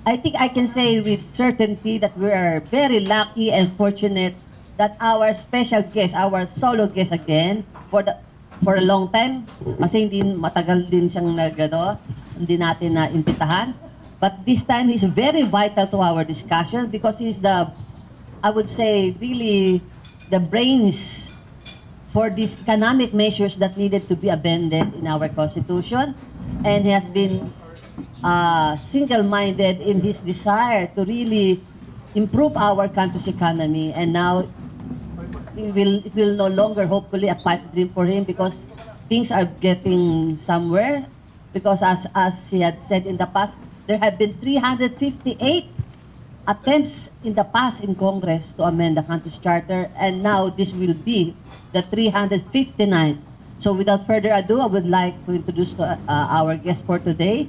I think I can say with certainty that we are very lucky and fortunate that our special guest, our solo guest again, for a long time, kasi hindi matagal din siyang hindi natin na imbitahan. But this time, he's very vital to our discussion because he's I would say, really the brains for these economic measures that needed to be amended in our Constitution. And he has been single-minded in his desire to really improve our country's economy. And now, it will no longer, hopefully, a pipe dream for him because things are getting somewhere. Because as he had said in the past, there have been 358 attempts in the past in Congress to amend the country's charter, and now this will be the 359th. So without further ado, I would like to introduce our guest for today,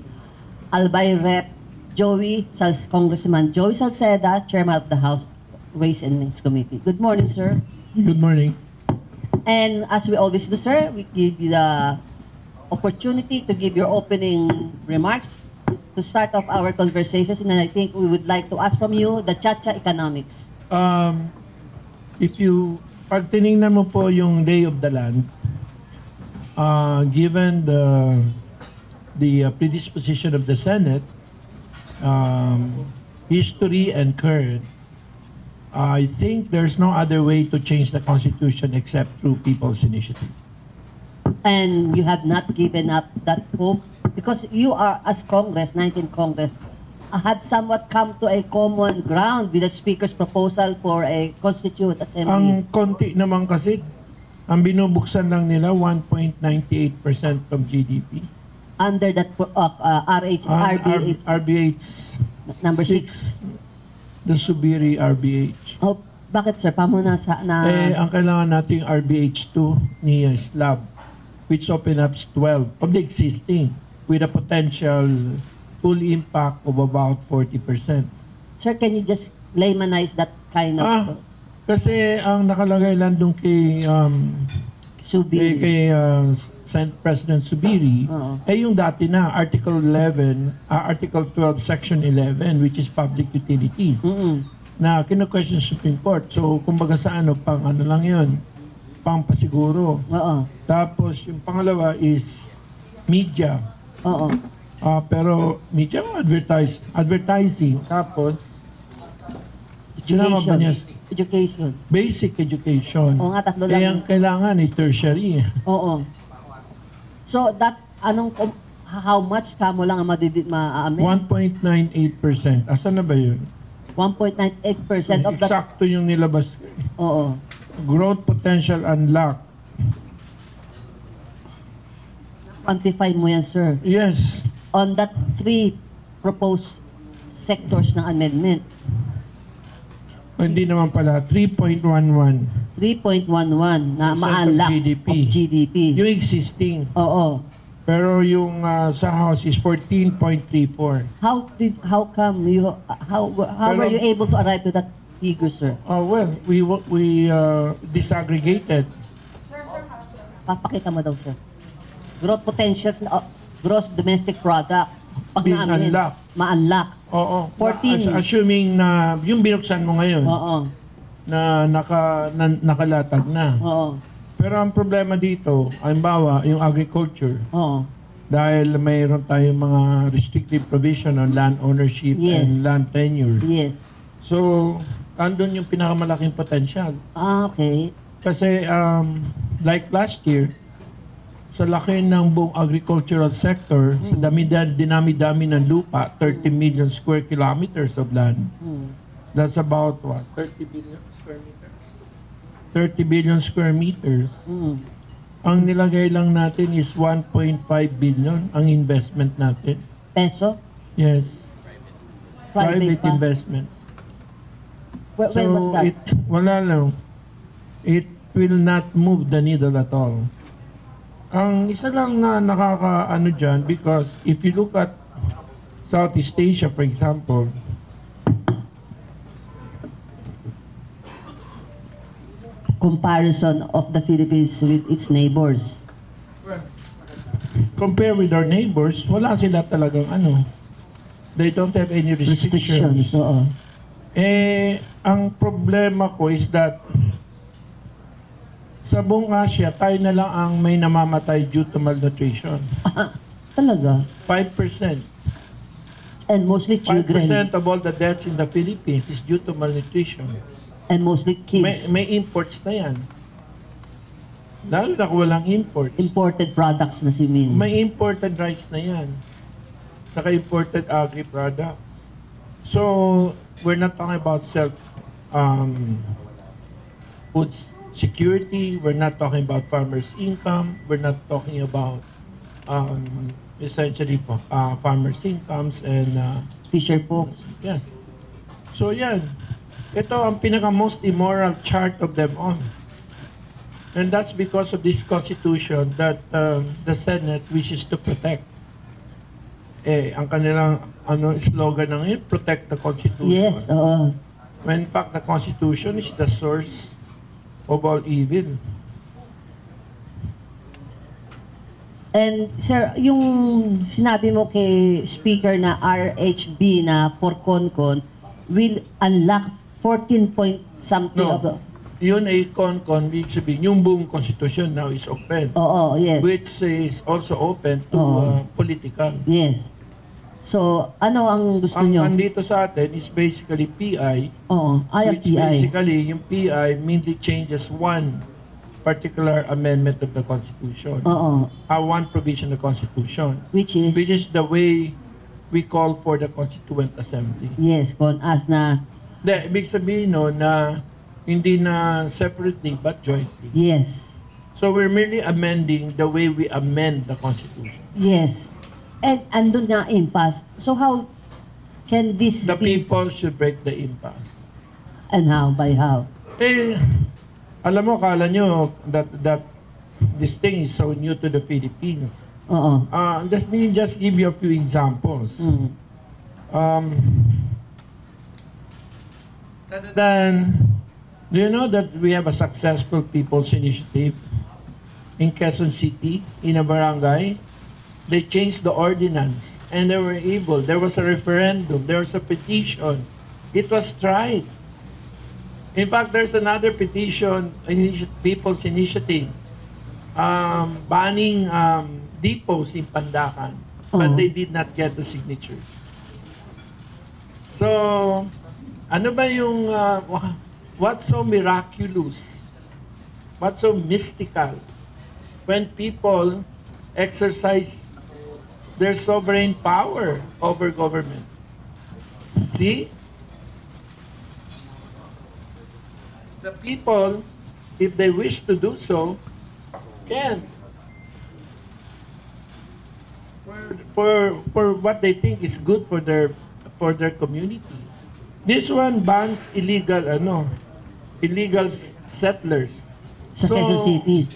Albay Rep. Congressman Joey Salceda, Chairman of the House Ways and Means Committee. Good morning, sir. Good morning. And as we always do, sir, we give you the opportunity to give your opening remarks to start off our conversations, and I think we would like to ask from you the Chacha economics. Pag tinignan mo po yung lay of the land, given the predisposition of the Senate, history and current, I think there's no other way to change the Constitution except through people's initiative. And you have not given up that hope because you are, as Congress, 19th Congress, have somewhat come to a common ground with the Speaker's proposal for a Constituent Assembly. Ang konti naman kasi, ang binubuksan lang nila 1.98% of GDP. Under that RBH number 6. The Subiri RBH. Oh, bakit sir? Pamuna ang kailangan nating RBH2 ni Slab, which open up 12 of the existing with a potential full impact of about 40%. Sir, can you just laymanize that kind of... Kasi ang nakalagay lang doon kay Subiri. kay Senate President Subiri yung dati na Article 12 Section 11, which is public utilities, na kino-question Supreme Court. So kumbaga sa pang lang yun, pang pasiguro. Tapos yung pangalawa is media. Pero media advertising. Tapos Education. Basic education. Oo nga, tatlo lang. Kaya ang kailangan tertiary. Oo. So that how much kamo lang ang ma-amend? 1.98%. Asan na ba yun? 1.98% of that. Eksakto yung nilabas. Oo. Growth potential unlocked. Quantify mo yan, sir. Yes. On that 3 proposed sectors ng amendment. Hindi naman pala. 3.11. 3.11 na ma-unlock GDP. of GDP. Yung existing. Oo. Pero yung sa House is 14.34. How were you able to arrive to that figure, sir? Well, we disaggregated. Papakita mo daw, sir. Growth potentials, gross domestic product. Pag unlock. Ma-unlock. Oo. 14. Assuming na yung binuksan mo ngayon. Oo. Na nakalatag na. Oo. Pero ang problema dito, halimbawa, yung agriculture. Oo. Dahil mayroon tayong mga restrictive provision on land ownership and land tenure. Yes. So, andun yung pinakamalaking potential. Okay. Kasi, like last year, sa laki ng buong agricultural sector, sa dinami-dami ng lupa, 30 million square kilometers of land. That's about what? 30 billion square meters. 30 billion square meters. Ang nilagay lang natin is 1.5 billion ang investment natin. Peso? Yes. Private pa? investments. When was that? Wala lang. It will not move the needle at all. Ang isa lang na nakakaano dyan, because if you look at Southeast Asia, for example, comparison of the Philippines with its neighbors. Compare with our neighbors, wala sila talagang They don't have any restrictions. Oo. Ang problema ko is that sa buong Asia, tayo na lang ang may namamatay due to malnutrition. Talaga? 5%. And mostly children. 5% of all the deaths in the Philippines is due to malnutrition. And mostly kids. May imports na yan. Lalo na kung walang imports. Imported products na si Min. May imported rice na yan. Saka imported agri-products. So, we're not talking about food security. We're not talking about farmers' income. We're not talking about essentially farmers' incomes and Fisher folks. yes. So, yan. Ito ang pinaka-most immoral chart of them all. And that's because of this constitution that the Senate wishes to protect. Ang kanilang slogan ng yun, protect the Constitution. Yes, oo. When in fact, the Constitution is the source of all evil. And sir, yung sinabi mo kay Speaker na RHB na for CONCON will unlock 14 point something of the... Yun ay CONCON, ibig sabihin, yung buong Constitution now is open. Oo, yes. Which is also open to political. Yes. So, ano ang gusto nyo? Ang andito sa atin is basically PI. Oo, Which basically, yung PI mainly changes one particular amendment of the Constitution. Oo. One provision of the Constitution. Which is? Which is the way we call for the Constituent Assembly. Yes, as na... Ibig sabihin no, na hindi na separately but jointly. Yes. So we're merely amending the way we amend the Constitution. Yes. And andun nga impasse. So how can this The be? people should break the impasse. And how? By how? Alam mo, kala nyo that this thing is so new to the Philippines. Oo. Let me just give you a few examples. Do you know that we have a successful people's initiative in Quezon City, in a barangay? They changed the ordinance and they were able. There was a referendum. There was a petition. It was tried. In fact, there's another petition, people's initiative, banning depots in Pandacan, but they did not get the signatures. So, ano ba yung, what's so miraculous? What's so mystical when people exercise their sovereign power over government? See? The people, if they wish to do so, can. For what they think is good for their communities. This one bans illegal settlers. Sa Quezon City.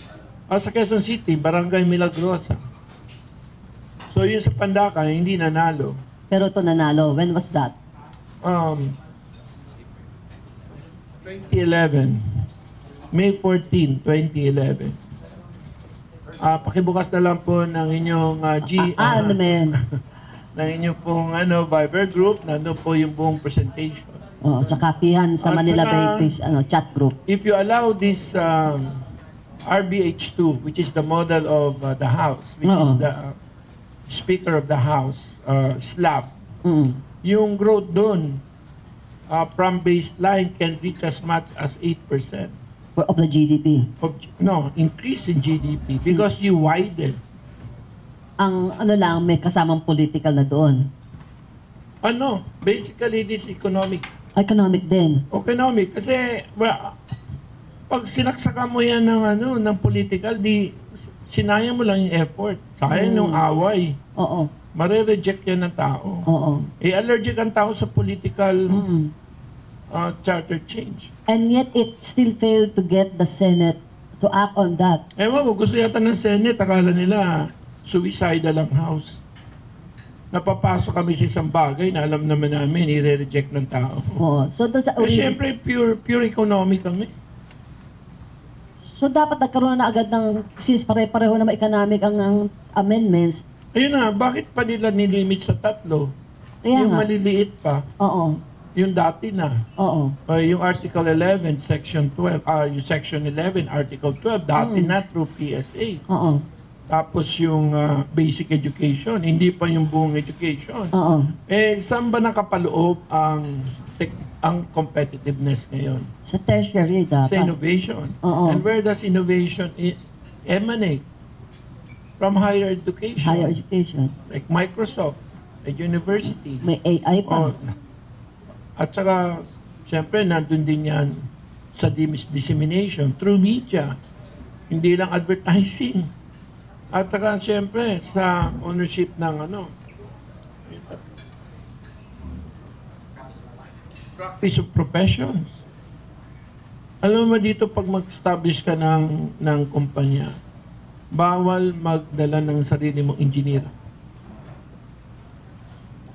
Sa Quezon City, Barangay Milagrosa. So yung sa Pandacan, hindi nanalo. Pero ito nanalo. When was that? 2011. May 14, 2011. Pakibukas na lang po ng inyong ano men? ng inyong pong Viber group, nandun po yung buong presentation. Sa Kapihan sa At Manila saka, Bay chat group. If you allow this RBH2, which is the model of the House, which is the Speaker of the House, slab, yung growth doon from baseline can reach as much as 8%. Of the GDP? Increase in GDP because you widen. Ang lang, may kasamang political na doon. Basically this economic. Economic din. Economic kasi pag sinaksakan mo yan ng political, sinayang mo lang yung effort. Sayang yung away. Oo. Mare-reject yan ng tao. Oo. Allergic ang tao sa political charter change. And yet it still failed to get the Senate to act on that. Ewan ko, gusto yata ng Senate, akala nila suicidal ang House. Napapasok kami sa isang bagay na alam naman namin, i-reject ng tao. Oo. So, Siyempre, pure economic kami. So, dapat nagkaroon na agad ng, since pare-pareho na economic ang amendments. Ayun na, bakit pa nila nilimit sa 3? Kaya yung nga. maliliit pa, Oo. yung dati na. Oo. Yung Article 11, Section 12, yung Section 11, Article 12, dati na through PSA. Oo. Tapos yung basic education, hindi pa yung buong education. Oo. Saan ba nakapaloob ang competitiveness ngayon? Sa tertiary Sa dapat. innovation. Oo. And where does innovation emanate? From higher education. Higher education. Like Microsoft, a university. May AI pa. At saka, siyempre, nandun din yan sa dissemination through media. Hindi lang advertising. At saka, siyempre, sa ownership ng practice of professions. Alam mo dito, pag mag-establish ka ng kumpanya, bawal magdala ng sarili mong engineer.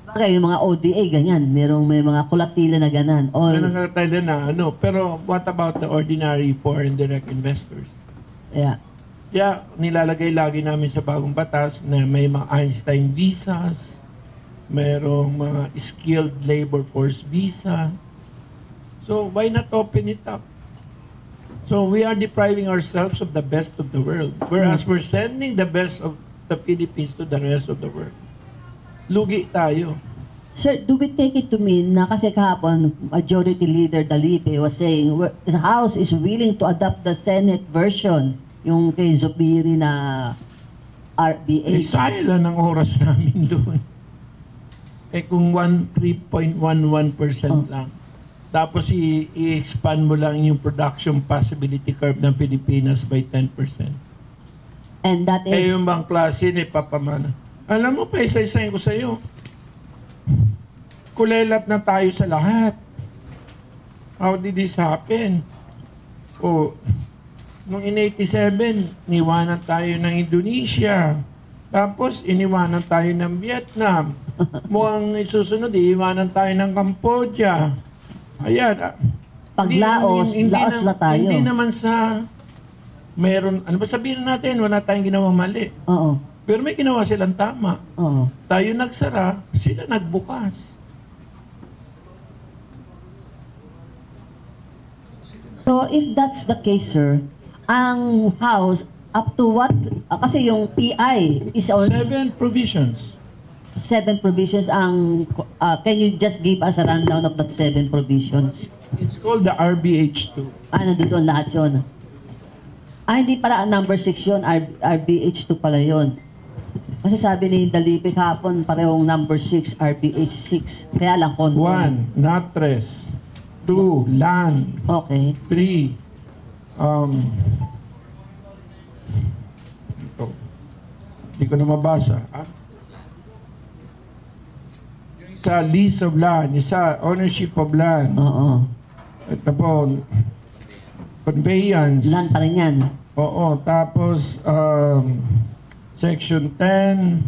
Bagay, yung mga ODA, ganyan. May mga kulatila na ganan. Or, Pero what about the ordinary foreign direct investors? yeah. Kaya nilalagay lagi namin sa bagong batas na may mga Einstein visas, mayroong mga skilled labor force visa. So why not open it up? So we are depriving ourselves of the best of the world, whereas we're sending the best of the Philippines to the rest of the world. Lugi tayo. Sir, do we take it to mean na kasi kahapon, Majority Leader Dalipe was saying the House is willing to adopt the Senate version, yung kay Zubiri na RBH. Sayang lang ang oras namin doon. Kung 3.11% lang. Tapos i-expand mo lang yung production possibility curve ng Pilipinas by 10%. And that is... Yung bang klase ni Papamana. Alam mo, pa isa-isayin ko sa'yo. Kulelat na tayo sa lahat. How did this happen? Noong in 87, iniwanan tayo ng Indonesia. Tapos, iniwanan tayo ng Vietnam. Mukhang isusunod, iiwanan tayo ng Cambodia. Ayan. Paglaos, laos na tayo. Hindi naman sa... Meron, ano ba sabihin natin? Wala tayong ginawang mali. Oo. Pero may ginawa silang tama. Oo. Tayo nagsara, sila nagbukas. So, if that's the case, sir, ang House, up to what? Kasi yung PI is on 7 provisions. 7 provisions. Can you just give us a rundown of that 7 provisions? It's called the RBH2. Nandito ang lahat yun. Hindi para number 6 yun, RBH2 pala yun. Kasi sabi ni Dalipe kahapon, parehong number 6, RBH 6. Kaya lang, 1, NATRES. 2, land. Okay. 3, ito. Hindi ko na mabasa. Sa lease of land, sa ownership of land. Oo. Ito po, conveyance. Land pa rin yan. Oo, tapos Section 10,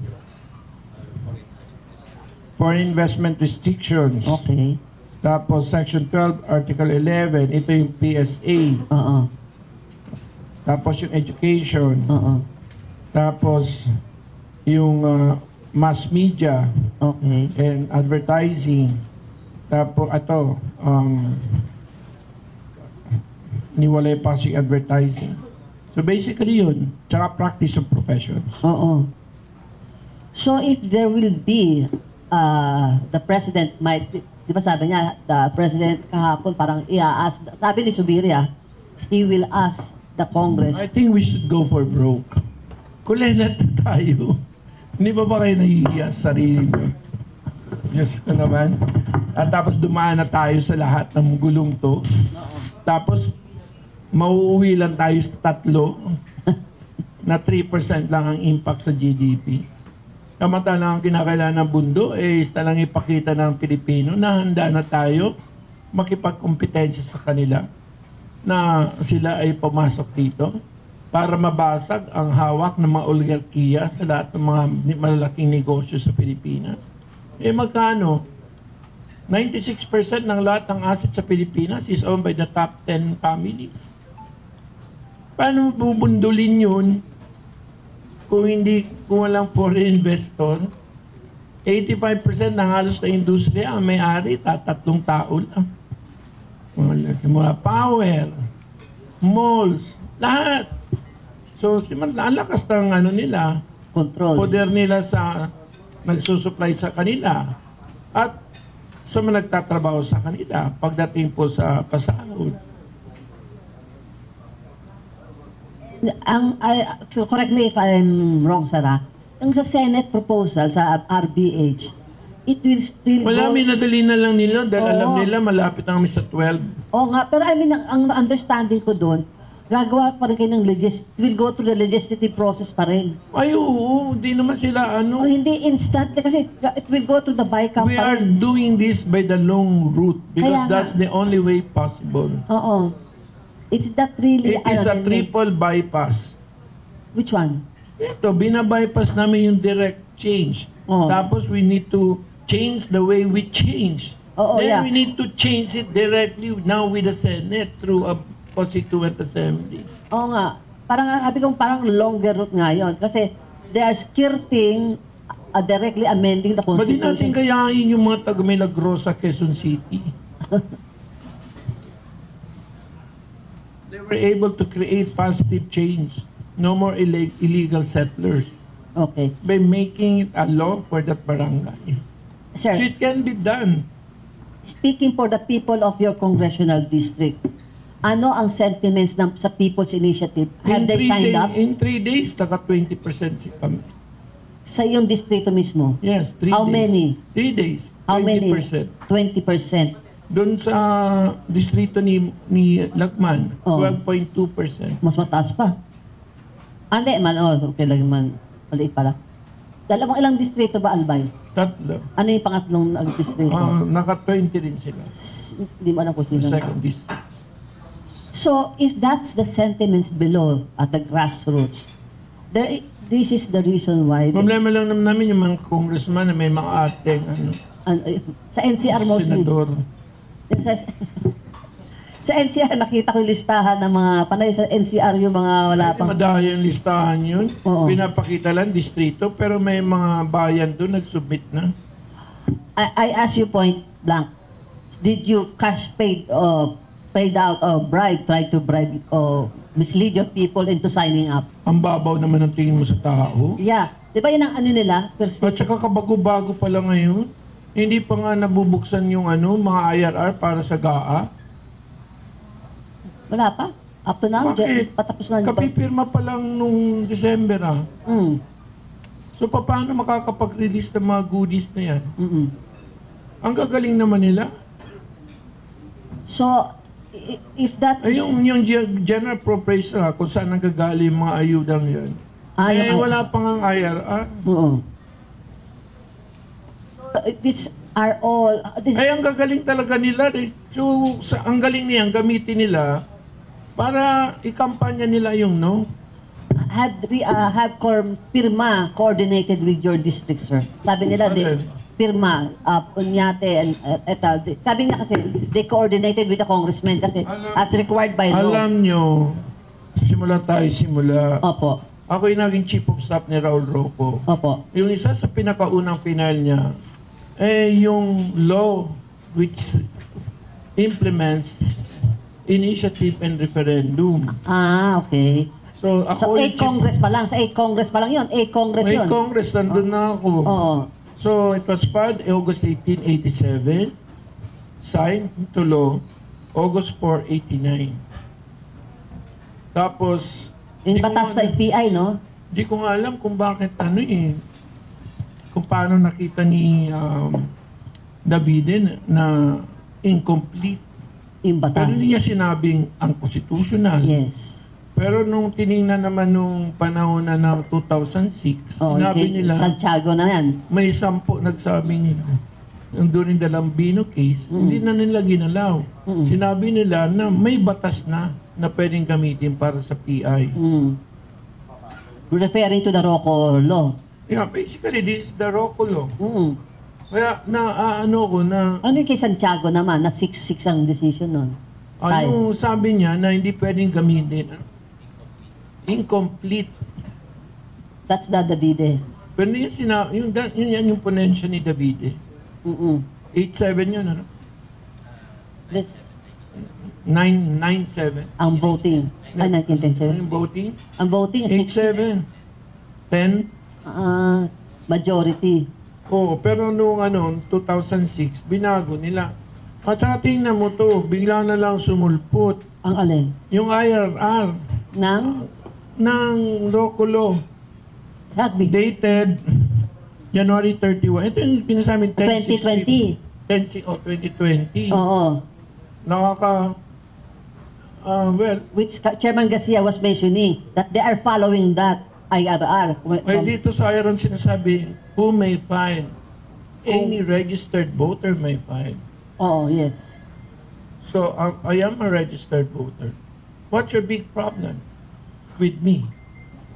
foreign investment restrictions. Okay. Tapos Section 12, Article 11, ito yung PSA. Oo. Tapos yung education. Oo. Tapos yung mass media. Okay. And advertising. Tapos ito, niwalay pa si advertising. So basically yun, tsaka practice of professions. Oo. So if there will be, the President might, di ba sabi niya, the President kahapon parang i-ask, sabi ni Subiria, he will ask the Congress. I think we should go for broke. Kulelat na tayo. Hindi ba kayo nahihiya sa sarili nyo? Diyos ko naman. At tapos dumaan na tayo sa lahat ng gulong to. Tapos, mauuwi lang tayo sa 3 na 3% lang ang impact sa GDP. Kamantalang ang kinakailangan ng bundo is talang ipakita ng Pilipino na handa na tayo makipagkompetensya sa kanila na sila ay pumasok dito para mabasag ang hawak ng mga oligarkiya sa lahat ng mga malalaking negosyo sa Pilipinas. Magkano? 96% ng lahat ng asset sa Pilipinas is owned by the top 10 families. Paano bubundulin yun kung walang foreign investor? 85% ng halos na industriya ang may-ari, tatlong tao lang. Mga power, malls, lahat. So, ang lakas ng nila, Control. poder nila sa nagsusupply sa kanila at sa mga nagtatrabaho sa kanila pagdating po sa pasahod. Correct me if I'm wrong, Sarah. Yung sa Senate proposal, sa RBH, it will still Wala, go... minadali na lang nila dahil Oo. alam nila malapit na kami sa 12. Oo nga, pero I mean, ang understanding ko doon, gagawa pa rin kayo ng will go through the legislative process pa rin. Ay, oo, di naman sila O hindi instantly kasi it will go through the BICAM We pa are rin. doing this by the long route because Kaya nga. that's the only way possible. Oo. It's not really... It is a triple bypass. Which one? Ito, binabypass namin yung direct change. Oo. Tapos we need to change the way we change. Oo, Then yeah. we need to change it directly now with the Senate through a Constituent Assembly. Oo nga. Parang sabi ko parang longer route nga yun. Kasi they are skirting directly amending the Ba't di natin Constitution. kayain yung mga taga Milagrosa, Quezon City? They were able to create positive change. No more illegal settlers. Okay. By making it a law for that barangay. So Sir, it can be done. speaking for the people of your congressional district, ano ang sentiments sa People's Initiative? Have they signed up? In 3 days, naka 20% si kami. Sa iyong distrito mismo? Yes, 3 days. How many? 3 days, 20%. How many? 20%. Doon sa distrito ni Lagman, Oh. 12.2%. Mas mataas pa. Hindi, okay lang man. Maliit pala. Ilang distrito ba, Albay? Tatlo. Ano yung pangatlong distrito? Naka 20 rin sila. Hindi mo alam kung sino. Second district. So, if that's the sentiments below at the grassroots, this is the reason why... Problema lang namin yung mga congressman na may mga ateng sa NCR mostly. senador. Sa NCR, nakita ko yung listahan ng mga panay sa NCR yung mga wala pang... Madaya yung listahan yun. Oo. Pinapakita lang distrito pero may mga bayan doon nag-submit na. I ask you point blank. Did you cash paid out or try to bribe or mislead your people into signing up? Ang babaw naman ang tingin mo sa tao. Yeah. Di ba yun ang ano nila? At saka kabago-bago pa lang ngayon. Hindi pa nga nabubuksan yung mga IRR para sa GAA. Wala pa. Up to now, Bakit? patapos na. Kapipirma pa lang nung December Mm. So paano makakapag-release ng mga goodies na yan? Mm-mm. Ang gagaling naman nila. So, if that Ay, is... yung general appropriation kung saan nanggagaling yung mga ayudang yan. Wala pang ang IRR. Oo. These are all... Ay, ang gagaling talaga nila. So, ang galing niyan, gamitin nila para ikampanya nila yung no. Pirma coordinated with your district, sir. Sabi nila, Okay. pirma, Punyate, and sabi niya kasi, they coordinated with the congressman kasi as required by law. Alam nyo, simula. Opo, Ako yung naging chief of staff ni Raul Roco. opo. Yung isa sa pinakaunang final niya, yung law which implements initiative and referendum. Okay. So, So, ako 8 Congress pa lang. Sa 8 Congress pa lang yun. 8 Congress May yun. Congress, nandun na ako. Oo. So, it was filed August 1887, signed into law August 4, 89. Tapos, Yung di ko batas nga- sa PI, no? Di ko nga alam kung bakit kung paano nakita ni Davide na incomplete. Yung Pero batas. hindi niya sinabing unconstitutional. Yes. Pero nung tiningnan naman nung panahon na ng 2006, sinabi nila, Santiago na yan. may 10 nagsabing during the Lambino case, hindi na nila ginalaw. Sinabi nila na may batas na pwedeng gamitin para sa PI. Referring to the ROCO law. Yeah, basically, this is the ROCO law. Mm. Kaya ano Ano yung kay Santiago naman, na 6-6 ang decision nun? sabi niya na hindi pwedeng gamitin. Incomplete. That's the Davide. Pero yun yan yung ponensya ni David eh. 8-7 yun, ano? Yes. 9-7. Ang voting. Ay, 1910. Yung voting? Ang voting, 8-7. 10? Majority. Oo, pero noong 2006, binago nila. At saka tingnan mo to, bigla na lang sumulpot. Ang alin? Yung IRR ng Roculo, Rugby. dated January 31. Ito yung pinasamin 2020. 2020. Oo. Well, Which Chairman Garcia was mentioning that they are following that IRR. ay dito sa IRR sinasabi, who may file? Any registered voter may file. Oo, yes. So, I am a registered voter. What's your big problem with me?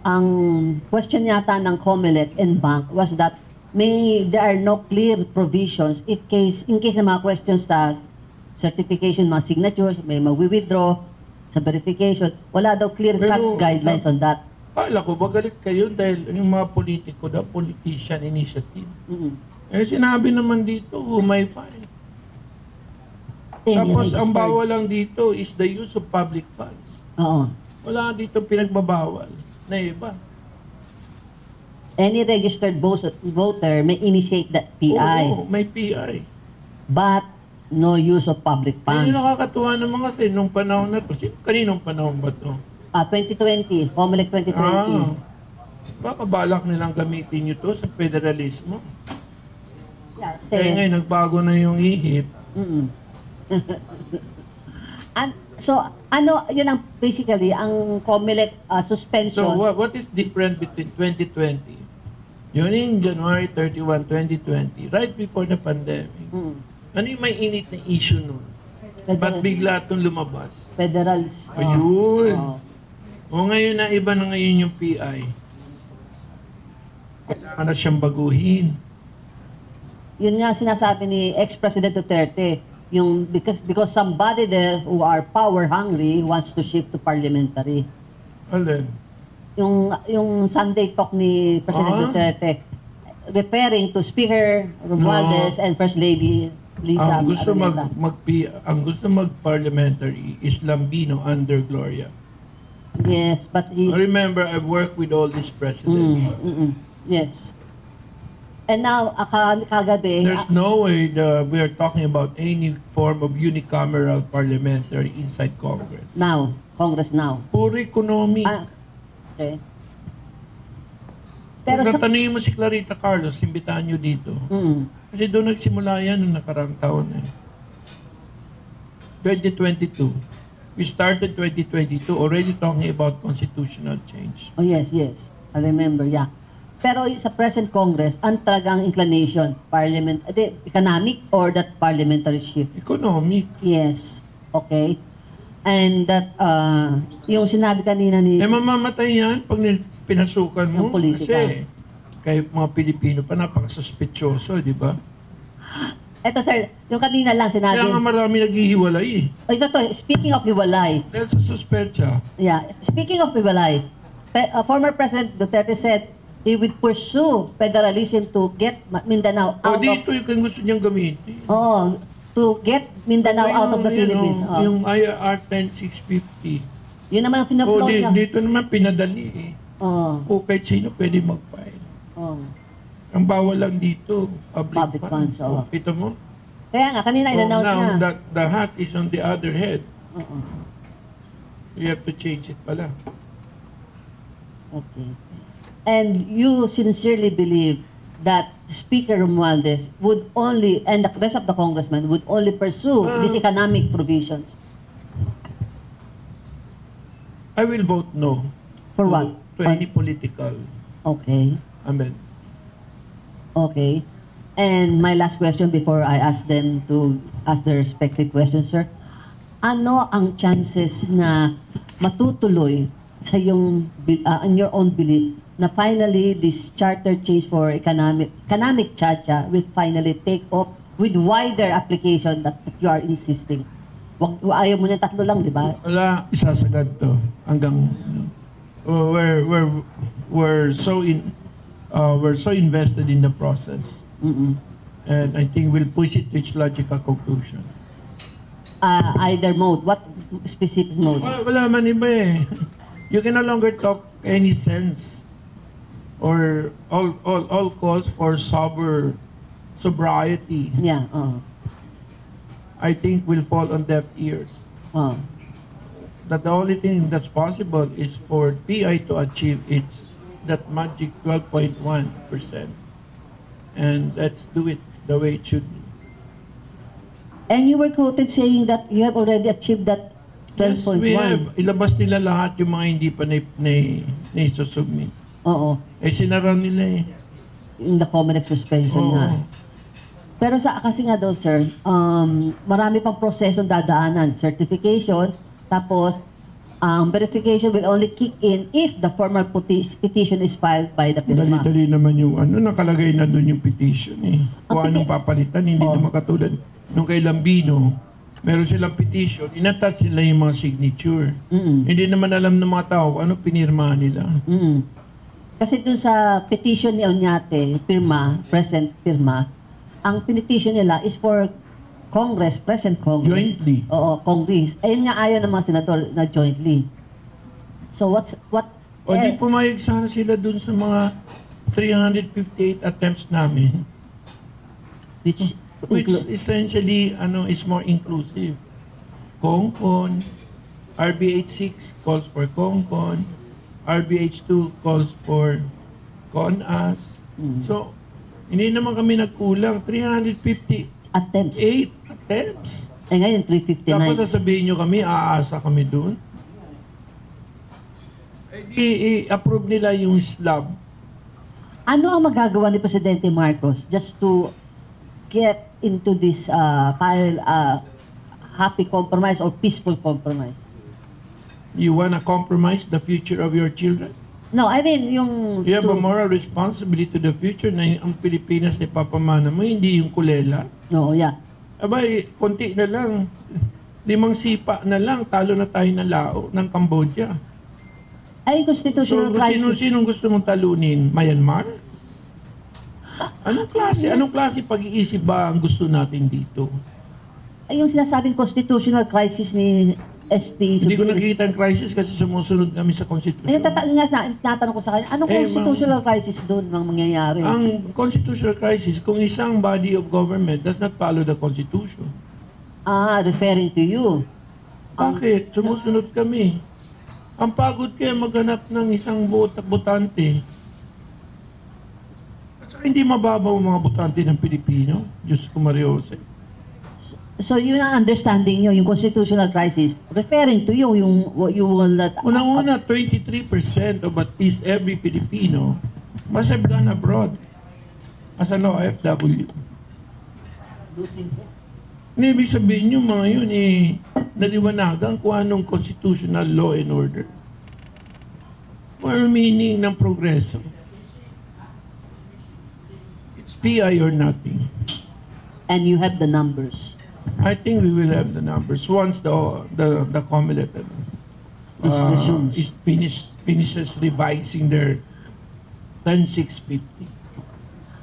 Ang question yata ng COMELEC and bank was that there are no clear provisions in case na mga questions sa certification, mga signatures, may mag-withdraw sa verification. Wala daw clear-cut guidelines on that. Kala ko, magalit kayo dahil yung mga politiko daw, politician initiative. Eh, sinabi naman dito, who may file. Tapos, ang bawal lang dito is the use of public funds. Oo. Wala dito pinagbabawal na iba. Any registered voter may initiate that PI. Oo, may PI. But, no use of public funds. Yung nakakatuwa naman kasi nung panahon na to. Kaninong panahon ba to? 2020, COMELEC 2020. Baka balak nilang gamitin nyo to sa federalismo. Yeah, Kaya ngayon, nagbago na yung ihip. Yun ang basically, ang COMELEC suspension. So, what is different between 2020? Yun in January 31, 2020, right before the pandemic. Ano yung may init na issue nun? Ba't bigla itong lumabas? Federals. Ayun. O ngayon na iba na ngayon yung PI. Kailangan na siyang baguhin. Yun nga sinasabi ni ex-President Duterte, yung because somebody there who are power hungry wants to shift to parliamentary. Alin? Yung Sunday talk ni President Duterte referring to Speaker Romualdez and First Lady Lisa. Ang gusto mag-parliamentary is Lambino under Gloria. Yes, but he's... Remember, I've worked with all these presidents. Yes. And now, kagabi... There's no way we are talking about any form of unicameral parliamentary inside Congress. Now, Congress now. Puro economy. Okay. Pero tanungin mo si Clarita Carlos, imbitahan nyo dito. Kasi doon nagsimula yan noong nakarang taon. 2022. We started 2022 already talking about constitutional change. Oh, yes. I remember, yeah. Pero sa present Congress, ang talagang inclination, economic or that parliamentary shift? Economic. Yes. Okay. And that, yung sinabi kanina ni... mamamatay yan pag pinasukan mo. Kasi kayo mga Pilipino pa, napakasuspetyoso, di ba? Eto sir, yung kanina lang sinabi... Kaya nga marami naghihiwalay eh. Ito to, speaking of hiwalay. Dahil sa suspetsa. Yeah, speaking of hiwalay, former President Duterte said he would pursue federalism to get Mindanao out of... Dito yung gusto niyang gamitin. To get Mindanao out of the Philippines. Yung IR 10650. Yun naman ang pinaflow niya. Dito naman pinadali eh. Kahit sino pwede mag-file. Ang bawal lang dito, public funds. Kita mo? Kaya nga, kanina in-announce niya. Now, the hat is on the other head. You have to change it pala. Okay. And you sincerely believe that Speaker Romualdez would only, and the rest of the congressmen, would only pursue these economic provisions? I will vote no. For what? To any political amendments. Okay. And my last question before I ask them to ask their respective questions, sir. Ano ang chances na matutuloy sa in your own belief, na finally this charter change for economic chacha will finally take off with wider application that you are insisting? Ayaw mo na tatlo lang, di ba? Wala, isasagad to hanggang we're so we're so invested in the process. And I think we'll push it to its logical conclusion. Either mode. What specific mode? Wala man iba eh. You can no longer talk any sense or all calls for sobriety. Yeah. I think will fall on deaf ears. That the only thing that's possible is for PI to achieve that magic 12.1%. And let's do it the way it should be. And you were quoted saying that you have already achieved that 12.1. Yes, we have. Ilabas nila lahat yung mga hindi pa na-submit. Oo. Sinara nila eh. In the Comelec suspension nga. Pero kasi nga daw, sir, marami pang prosesong dadaanan. Certification, tapos, verification will only kick in if the formal petition is filed by the firma. Dali-dali naman yung nakalagay na doon yung petition eh. Kung anong papalitan, hindi naman katulad nung kay Lambino, meron silang petition, inattach nila yung mga signature. Hindi naman alam ng mga tao kung ano pinirmahan nila. Kasi dun sa petition ni Oñate, present firma, ang petition nila is for Congress, present Congress. Jointly. Oo, Congress. Ayun nga ayaw ng mga senador na jointly. So O di pumayag sana sila dun sa mga 358 attempts namin. which Essentially is more inclusive. CONCON, RBH6 calls for CONCON, RBH2 calls for CONAS. So, hindi naman kami nagkulang. 358 attempts. Ngayon, 359. Tapos sasabihin nyo kami, aasa kami dun. I-approve nila yung slab. Ano ang magagawa ni Presidente Marcos just to get into this happy compromise or peaceful compromise? You wanna compromise the future of your children? No, I mean, yung... You have a moral responsibility to the future na ang Pilipinas ay papamana mo, hindi yung kulela. No, yeah. Abay, konti na lang. 5 sipa na lang, talo na tayo ng Lao, ng Cambodia. Ay, constitutional crisis. Sinong gusto mong talunin? Myanmar? Anong klase pag-iisip ba ang gusto natin dito? Ay, yung sinasabing constitutional crisis ni SP. Hindi ko nakikita ang crisis kasi sumusunod kami sa Constitution. Ay, tatanong ko sa kanya, anong constitutional crisis doon ang mangyayari? Ang constitutional crisis, kung isang body of government does not follow the Constitution. Referring to you. Bakit? Sumusunod kami. Ang pagod kaya maghanap ng isang botante. At saka hindi mababaw ang mga botante ng Pilipino. Diyos ko Mariose. So yun ang understanding nyo, yung constitutional crisis, referring to you, you will not... Unang-una, 23% of at least every Filipino must have gone abroad as an OFW. Ibig sabihin yung mga yun naliwanagan kung anong constitutional law and order. Or meaning ng progreso. It's PI or nothing. And you have the numbers. I think we will have the numbers once the COMELEC finishes revising their 10650.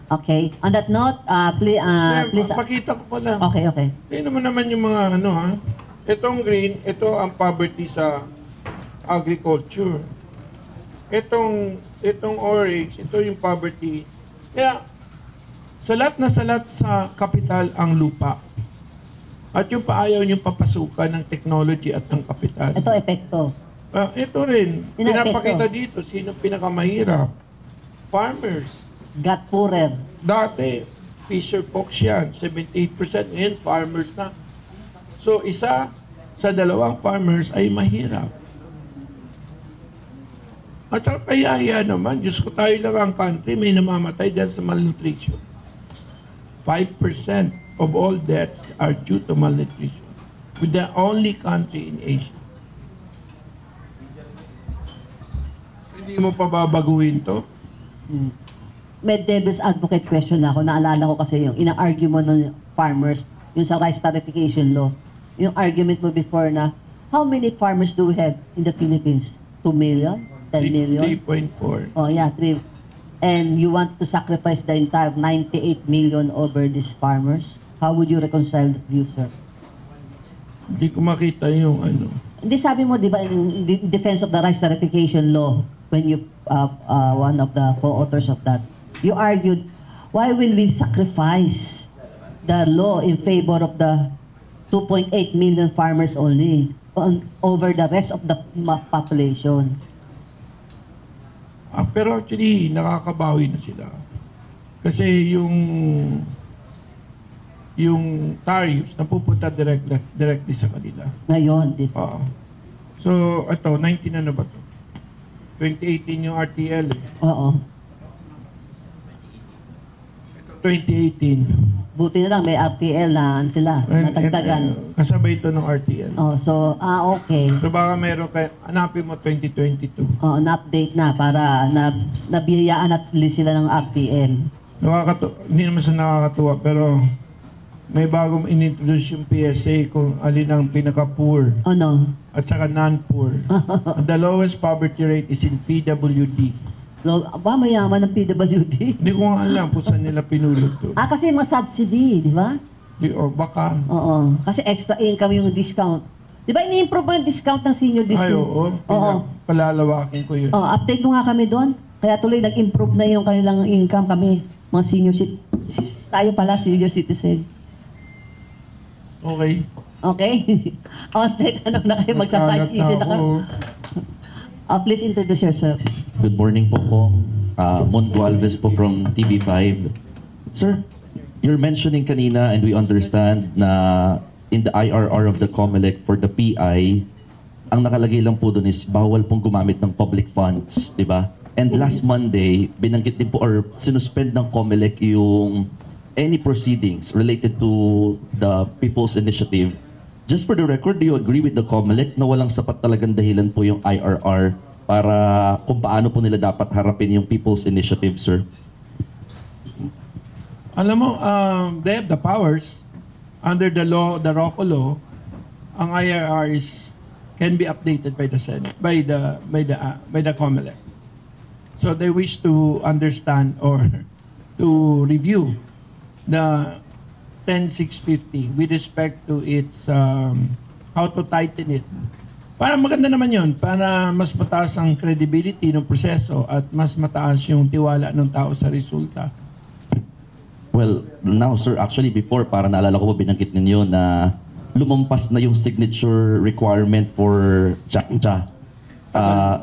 Okay. On that note, please... Pakita ko pala. Okay. Tingnan mo naman yung mga Itong green, ito ang poverty sa agriculture. Itong orange, ito yung poverty. Kaya, salat sa kapital ang lupa. At yung paayaw niyong papasukan ng technology at ng kapital. Ito, epekto. Ito rin. Pinapakita dito, sino pinakamahirap? Farmers. Got poorer. Dati, fisher folks yan, 78%. Ngayon, farmers na. So, isa sa 2 farmers ay mahirap. At saka kaya naman, Diyos ko, tayo lang ang country, may namamatay dahil sa malnutrition. 5% of all deaths are due to malnutrition. We're the only country in Asia. Hindi mo pa babaguhin to? May devil's advocate question na ako. Naalala ko kasi yung ina-argue mo ng farmers, yung sa rice tariffication law. Yung argument mo before na, how many farmers do we have in the Philippines? 2 million? 10 million? 3.4. Oh yeah, 3. and you want to sacrifice the entire 98 million over these farmers? How would you reconcile the view, sir? Hindi ko makita yung ano. Hindi, sabi mo, di ba, in defense of the rice tariffication law, when you, one of the co-authors of that, you argued, why will we sacrifice the law in favor of the 2.8 million farmers only over the rest of the population? Pero actually, nakakabawi na sila. Kasi yung tariffs napupunta directly sa kanila. Ngayon, dito. So, ito, 19 ano ba ito? 2018 yung RTL eh. Oo. Ito, 2018. Buti na lang, may RTL na sila, natagdagan. Kasabay ito ng RTL. Oh, so, okay. So baka meron kayo, hanapin mo 2022. Oh, na-update na para nabiyayaan at sila ng RTL. Hindi naman sa nakakatuwa, pero may bagong inintroduce yung PSA kung alin ang pinaka-poor Ano? at saka non-poor. The lowest poverty rate is in PWD. Ba, mayaman ng PWD? Hindi ko nga alam kung saan nila pinulot to. Kasi mga subsidy, di ba? Baka. Oo. Kasi extra income yung discount. Di ba, ini-improve mo yung discount ng senior Ay, discount? oo. Palalawakin ko yun. Update mo nga kami doon. Kaya tuloy, nag-improve na yung kanilang income kami. Mga senior tayo pala, senior citizen. Okay. Okay? Ano na kayo, magsaside issue na kayo. Please introduce yourself. Good morning po po. Mongo Alves po from TV5. Sir, you're mentioning kanina and we understand na in the IRR of the COMELEC for the PI, ang nakalagay lang po doon is bawal pong gumamit ng public funds, di ba? And last Monday, binanggit din po or sinuspend ng COMELEC yung any proceedings related to the People's Initiative. Just for the record, do you agree with the COMELEC na walang sapat talagang dahilan po yung IRR para kung paano po nila dapat harapin yung People's Initiative, sir? Alam mo, they have the powers under the law, the ROCO law. Ang IRR can be updated by the Senate, by the COMELEC. So they wish to understand or to review the 10,650 with respect to its how to tighten it. Para maganda naman yun, para mas mataas ang credibility ng proseso at mas mataas yung tiwala ng tao sa resulta. Well, now sir, actually before, para naalala ko po binanggit ninyo na lumampas na yung signature requirement for Cha-Cha.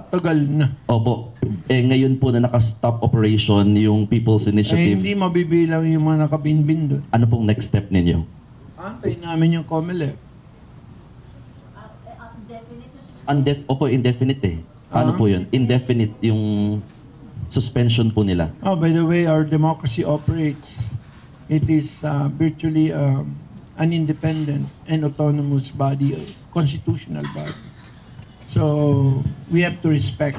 Tagal na. Opo. Ngayon po na naka-stop operation yung People's Initiative. Hindi mabibilang yung mga nakabinbin doon. Ano pong next step ninyo? Antayin namin yung COMELEC. Opo, indefinite eh. Ano po yun? Indefinite yung suspension po nila. Oh, by the way, our democracy operates. It is virtually an independent and autonomous body, a constitutional body. So, we have to respect.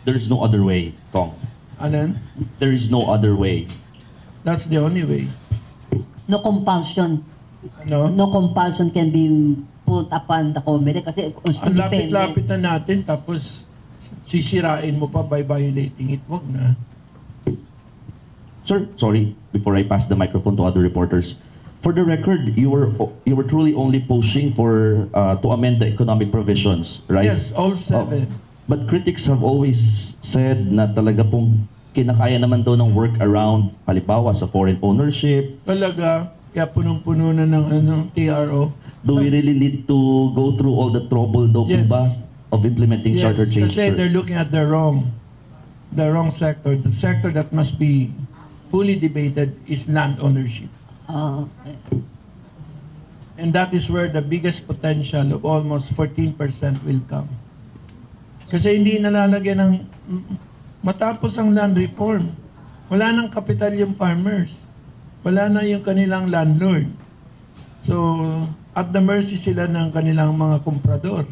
There is no other way, Kong. Alan? There is no other way. That's the only way. No compulsion. Ano? No compulsion can be put upon the COMELEC kasi Ang independent. lapit-lapit na natin, tapos sisirain mo pa by violating it. Wag na. Sir, sorry, before I pass the microphone to other reporters. For the record, you were truly only pushing for to amend the economic provisions, right? Yes, all 7. But critics have always said na talaga pong kinakaya naman daw ng workaround, halimbawa sa foreign ownership. Talaga, kaya punong-puno na ng TRO. Do we really need to go through all the trouble daw po Yes. ba of implementing charter change, Kasi sir? they're looking at the wrong sector. The sector that must be fully debated is land ownership. Okay. And that is where the biggest potential of almost 14% will come. Kasi hindi nalalagyan ng matapos ang land reform. Wala nang kapital yung farmers. Wala na yung kanilang landlord. So, at the mercy sila ng kanilang mga komprador.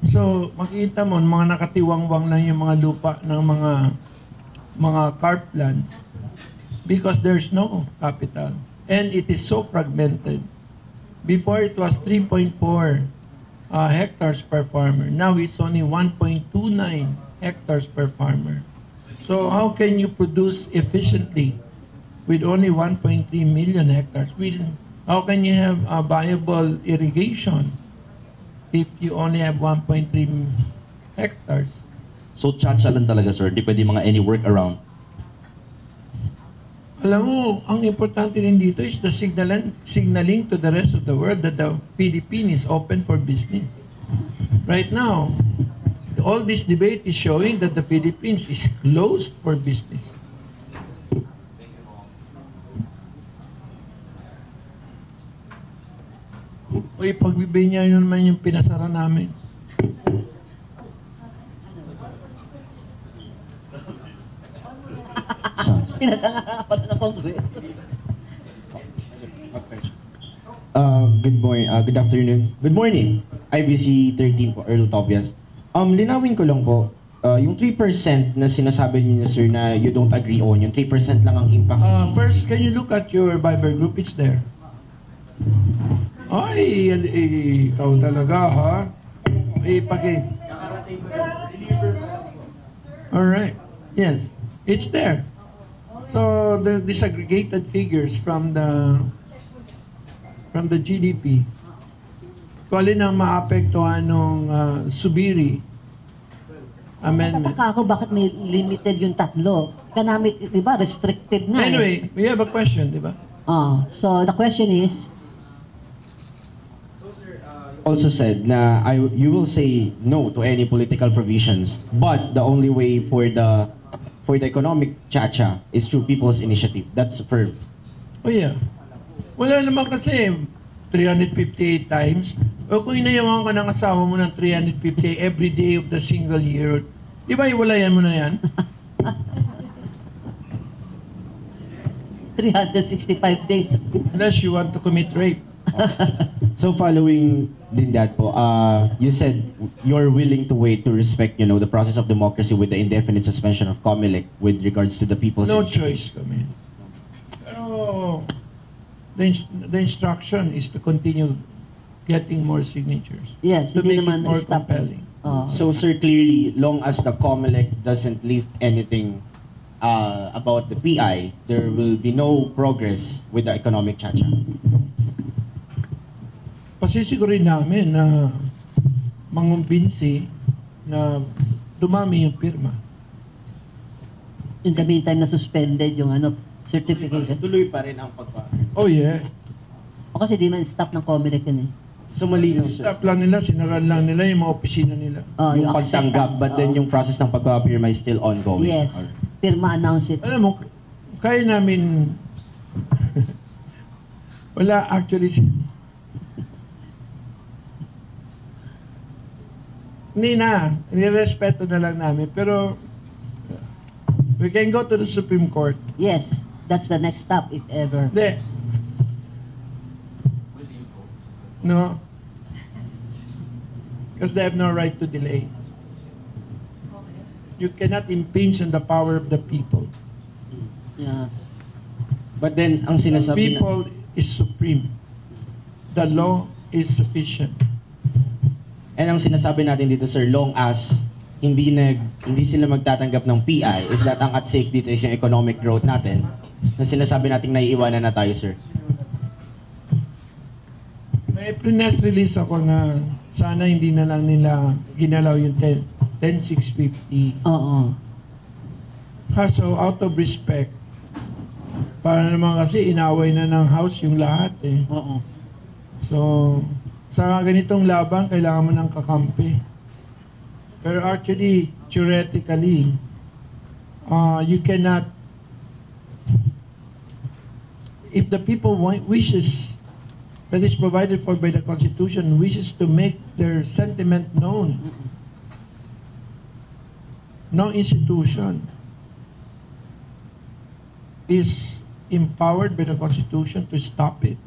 So, makita mo, mga nakatiwangwang lang yung mga lupa ng mga carplands because there's no capital. And it is so fragmented. Before it was 3.4 hectares per farmer. Now it's only 1.29 hectares per farmer. So how can you produce efficiently with only 1.3 million hectares? How can you have a viable irrigation if you only have 1.3 hectares? So tsa-tsa lang talaga, sir. Di pwede mga any workaround. Alam mo, ang importante rin dito is the signaling to the rest of the world that the Philippines is open for business. Right now, all this debate is showing that the Philippines is closed for business. O ipagbibigyan nyo naman yung pinasara namin. Pinasanga pa ng Congress. Good morning. Good afternoon. Good morning. IBC 13 po, Earl Tobias. Linawin ko lang po, yung 3% na sinasabi niyo, sir, na you don't agree on, yung 3% lang ang impact sa GDP. First, can you look at your Viber group? It's there. Ay, ikaw talaga, ha? Alright. Yes, it's there. So, the disaggregated figures from the GDP, kung alin ang maapektuhan ng Subiri Amendment. Nataka ako bakit may limited yung tatlo. Kanamit, di ba, restricted nga. Anyway, we have a question, di ba? So the question is, Also said na you will say no to any political provisions, but the only way for the economic cha-cha is through people's initiative. That's firm. Oh yeah. Wala naman kasi 358 times. O kung inayawan ka ng asawa mo ng 358 every day of the single year, di ba iwalayan mo na yan? 365 days. Unless you want to commit rape. So following din that po, you said you're willing to wait to respect, the process of democracy with the indefinite suspension of COMELEC with regards to the people's No initiative. choice kami. Pero the instruction is to continue getting more signatures. Yes, To hindi make it naman more stop. compelling. So sir, clearly, long as the COMELEC doesn't lift anything about the PI, there will be no progress with the economic cha-cha. Pasisigurin namin na mangumbinsi na dumami yung pirma. In the meantime, na-suspended yung certification. Tuloy pa rin ang pagpa. Oh yeah. O kasi di man stop ng COMELEC yun eh. So malinaw sir. Stop lang nila, sinaran lang nila yung mga opisina nila. Yung pagtanggap, acceptance, but then yung process ng pagpapirma is still ongoing. Yes. Pirma announce it. Alam mo, kaya namin wala actually hindi na, nirespeto na lang namin, pero we can go to the Supreme Court. Yes. That's the next stop, if ever. Hindi. No. Because they have no right to delay. You cannot impinge on the power of the people. Yeah. But then, ang sinasabi People is supreme. The law is sufficient. And ang sinasabi natin dito, sir, long as hindi sila magtatanggap ng PI, is that ang at stake dito is yung economic growth natin, na sinasabi natin naiiwanan na tayo, sir. May press release ako na sana hindi na lang nila ginalaw yung 10,650. Oo. Kaso out of respect, para naman kasi inaway na ng House yung lahat eh. Oo. So, sa ganitong laban, kailangan mo ng kakampi. Pero actually, theoretically, you cannot, if the people wishes, that is provided for by the Constitution, wishes to make their sentiment known, no institution is empowered by the Constitution to stop it.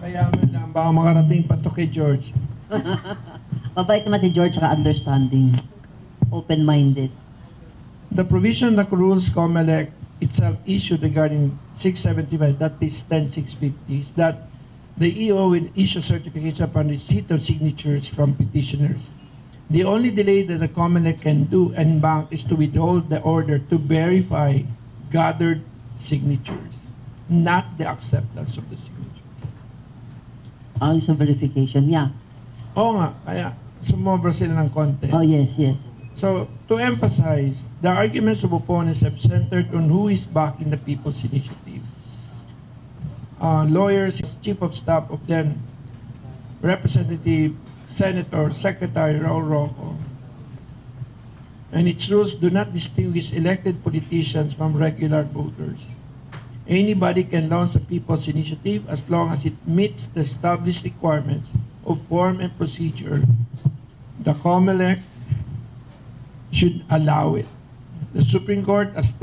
Kaya lang, baka makarating pa to kay George. Mabait naman si George, saka understanding. Open-minded. The provision that rules COMELEC itself issued regarding 675, that is 10,650, is that the EO will issue certification upon receipt of signatures from petitioners. The only delay that the COMELEC can do and bank is to withhold the order to verify gathered signatures, not the acceptance of the signatures. Sa verification, yeah. Oo nga, kaya sumobra sila ng konti. Oh, yes, yes. So, to emphasize, the arguments of opponents have centered on who is backing the People's Initiative. Lawyers, Chief of Staff of then Representative Senator Secretary Raul Roco, and its rules do not distinguish elected politicians from regular voters. Anybody can launch a People's Initiative as long as it meets the established requirements of form and procedure. The COMELEC should allow it. The Supreme Court has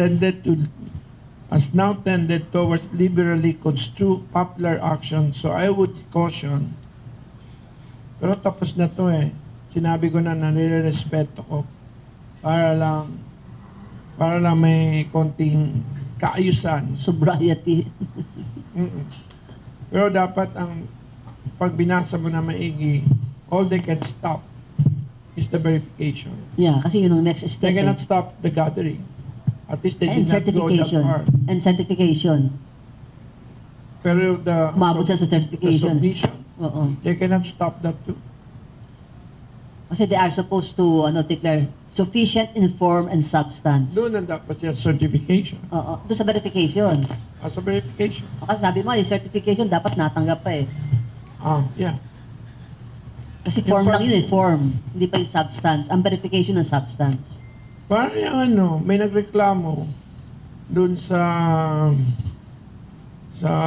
now tended towards liberally construe popular action, so I would caution. Pero tapos na to eh. Sinabi ko na nire-respeto ko para lang may konting kaayusan. Sobriety. Pero dapat pag binasa mo na maigi, all they can stop is the verification. Yeah, kasi yun ang next step. They cannot stop the gathering. At least they And did not go that certification. far. And certification. Pero Umabot siya sa the certification. submission, Oo. they cannot stop that too. Kasi they are supposed to declare sufficient in form and substance. Doon ang dapat yung certification. Oo. Doon sa verification. As a verification. Kasi sabi mo, yung certification dapat natanggap pa eh. Yeah. Kasi form lang yun eh, form. Hindi pa yung substance. Ang verification ng substance. Parang yung may nagreklamo doon sa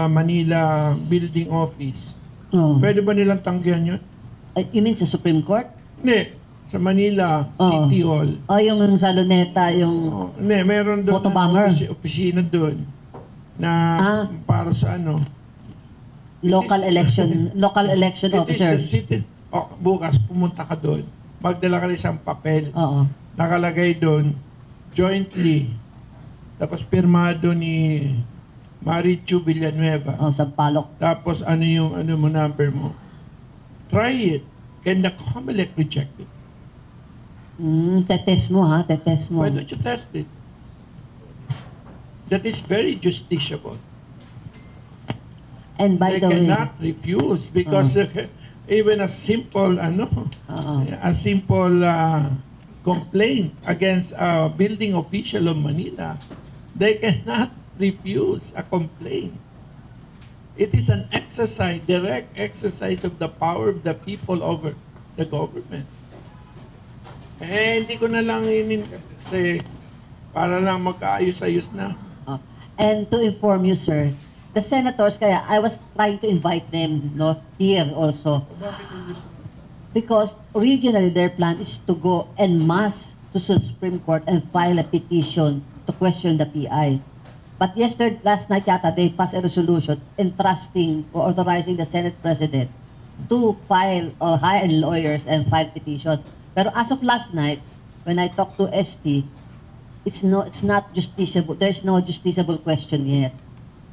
Manila building office. Oh. Pwede ba nilang tanggihan yun? You mean sa Supreme Court? Hindi. Sa Manila City Hall. Yung sa Luneta, yung... Hindi, meron doon Photobomber. opisina doon na para sa local election officer. It is the city. Bukas, pumunta ka doon. Magdala ka ng isang papel. Oo. Nakalagay doon, jointly. Tapos pirmado ni Marichu Villanueva. Sa Palok. Tapos ano mo number mo. Try it. Can the COMELEC reject it? Tetest mo ha, tetest mo. Why don't you test it? That is very justiciable. And by They the way... cannot refuse because even a simple complaint against a building official of Manila, they cannot refuse a complaint. It is an exercise, direct exercise of the power of the people over the government. Hindi ko na lang kasi para lang magkaayos-ayos na. And to inform you, sir, the senators, kaya I was trying to invite them here also. Because originally their plan is to go en masse to the Supreme Court and file a petition to question the PI. But last night yata, they passed a resolution entrusting or authorizing the Senate President to file or hire lawyers and file petition. Pero as of last night, when I talked to SP, it's not justiciable. There's no justiciable question yet.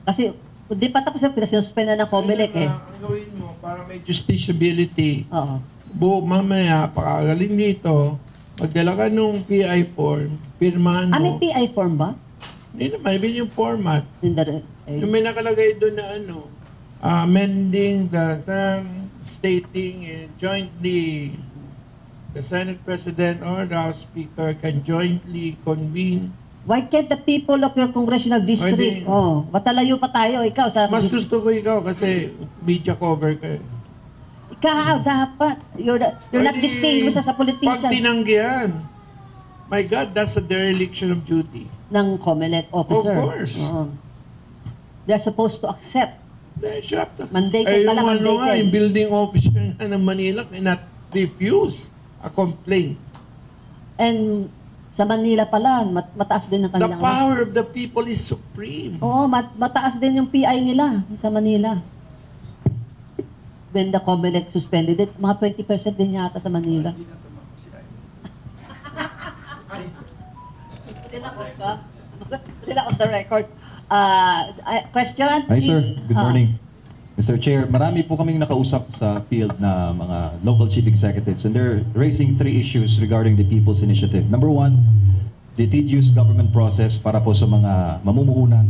Kasi hindi pa tapos yung pinasuspend na ng COMELEC eh. Ang gawin mo para may justiciability. Oo. Mamaya, pakagaling dito, magdala ka nung PI form, pirmahan mo. May PI form ba? Hindi naman, ibig yung format. Yung may nakalagay doon na amending the term, stating jointly, the Senate President or the House Speaker can jointly convene. Why can't the people of your congressional district? Matalayo pa tayo, ikaw sa... Mas gusto ko ikaw kasi media cover ka. Ikaw, dapat. You're not distinguished as a politician. Pag tinanggihan, my God, that's a dereliction of duty. Ng COMELEC officer. Of course. They're supposed to accept. Mandated pala, mandated. Yung building officer ng Manila cannot refuse a complaint. And sa Manila pala, mataas din ang The kanilang... power of the people is supreme. Oo, mataas din yung PI nila sa Manila. When the COMELEC suspended it, mga 20% din yata sa Manila. Still off the record. Question, Hi, please. sir. Good morning. Mr. Chair, marami po kaming nakausap sa field na mga local chief executives and they're raising 3 issues regarding the People's Initiative. Number 1, the tedious government process para po sa mga mamumuhunan.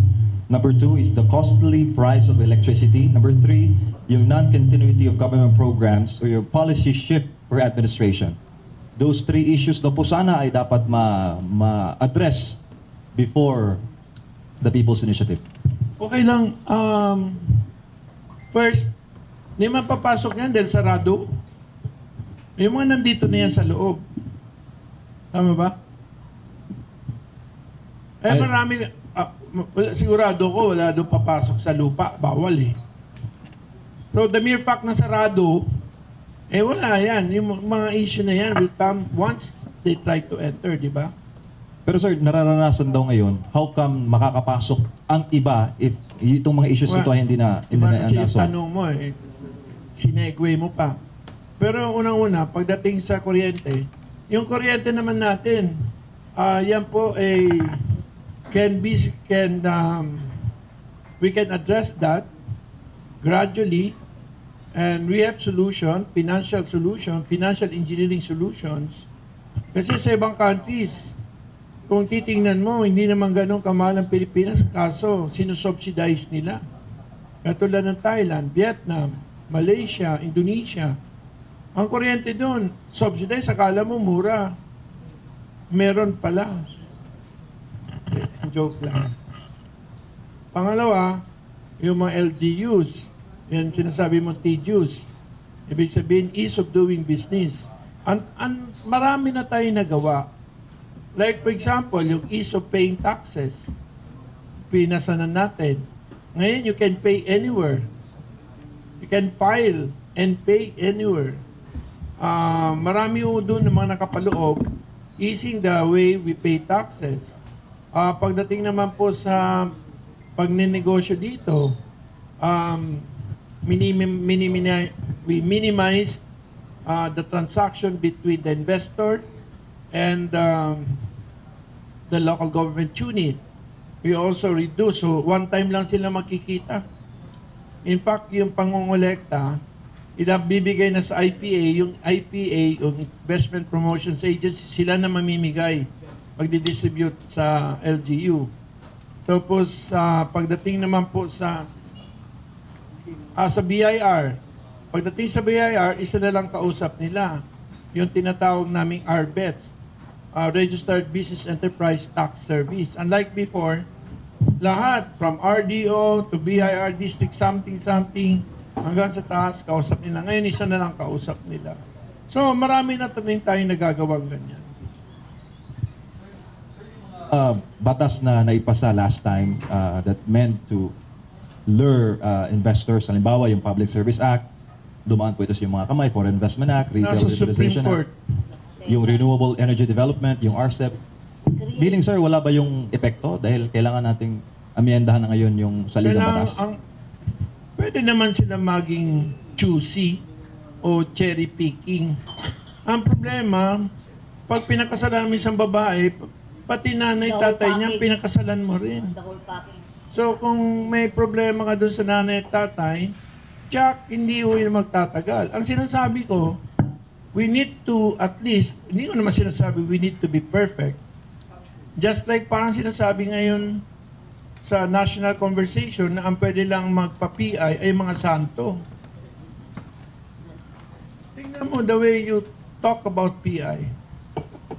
Number 2 is the costly price of electricity. Number 3, yung non-continuity of government programs or your policy shift for administration. Those 3 issues daw po sana ay dapat ma-address before the People's Initiative. Okay lang. First, hindi mapapasok yan dahil sarado. Yung mga nandito na yan sa loob. Tama ba? Marami, sigurado ko, wala doon papasok sa lupa. Bawal eh. So, the mere fact na sarado, wala yan. Yung mga issue na yan will come once they try to enter, di ba? Pero sir, nararanasan daw ngayon, how come makakapasok ang iba if itong mga issues nito ay hindi na kasi yung na-solve? tanong mo sinegue mo pa. Pero unang-una, pagdating sa kuryente, yung kuryente naman natin, yan po we can address that gradually, and we have financial engineering solutions. Kasi sa ibang countries, kung titingnan mo, hindi naman ganun kamahal ang Pilipinas, kaso sinusubsidize nila. Katulad ng Thailand, Vietnam, Malaysia, Indonesia. Ang kuryente doon, subsidize, akala mo mura. Meron pala. Joke lang. Pangalawa, yung mga LGUs, yan sinasabi mo tedious. Ibig sabihin, ease of doing business. Marami na tayo nagawa. Like for example, yung ease of paying taxes. Pinasanan natin. Ngayon, you can pay anywhere. You can file and pay anywhere. Marami po doon ng mga nakapaloob, easing the way we pay taxes. Pagdating naman po sa pagnenegosyo dito, we minimize the transaction between the investor and the local government unit. We also reduce. So, one time lang sila makikita. In fact, yung pangongolekta, bibigay na sa IPA, yung Investment Promotions Agency, sila na mamimigay magdi-distribute sa LGU. Tapos, pagdating naman po sa BIR, pagdating sa BIR, isa na lang kausap nila, yung tinatawag naming RBETS, Registered Business Enterprise Tax Service. Unlike before, lahat from RDO to BIR District something hanggang sa taas, kausap nila. Ngayon, isa na lang kausap nila. So, marami na tayong nagagawang ganyan. Batas na naipasa last time that meant to lure investors, halimbawa yung Public Service Act, dumaan po ito sa yung mga kamay, Foreign Investment Act, Retail Nasa Supreme Liberalization Court. Act, yung Renewable Energy Development, yung RCEP. Biling sir, wala ba yung epekto? Dahil kailangan nating amyendahan na ngayon yung saligang batas. Pwede naman sila maging choosy o cherry picking. Ang problema, pag pinakasalan mo isang babae, pati nanay, tatay niya, pinakasalan mo rin. So kung may problema ka dun sa nanay at tatay, Jack, hindi ko yun magtatagal. Ang sinasabi ko, we need to at least, hindi ko naman sinasabi we need to be perfect. Just like parang sinasabi ngayon sa national conversation na ang pwede lang magpa-PI ay mga santo. Tingnan mo the way you talk about PI.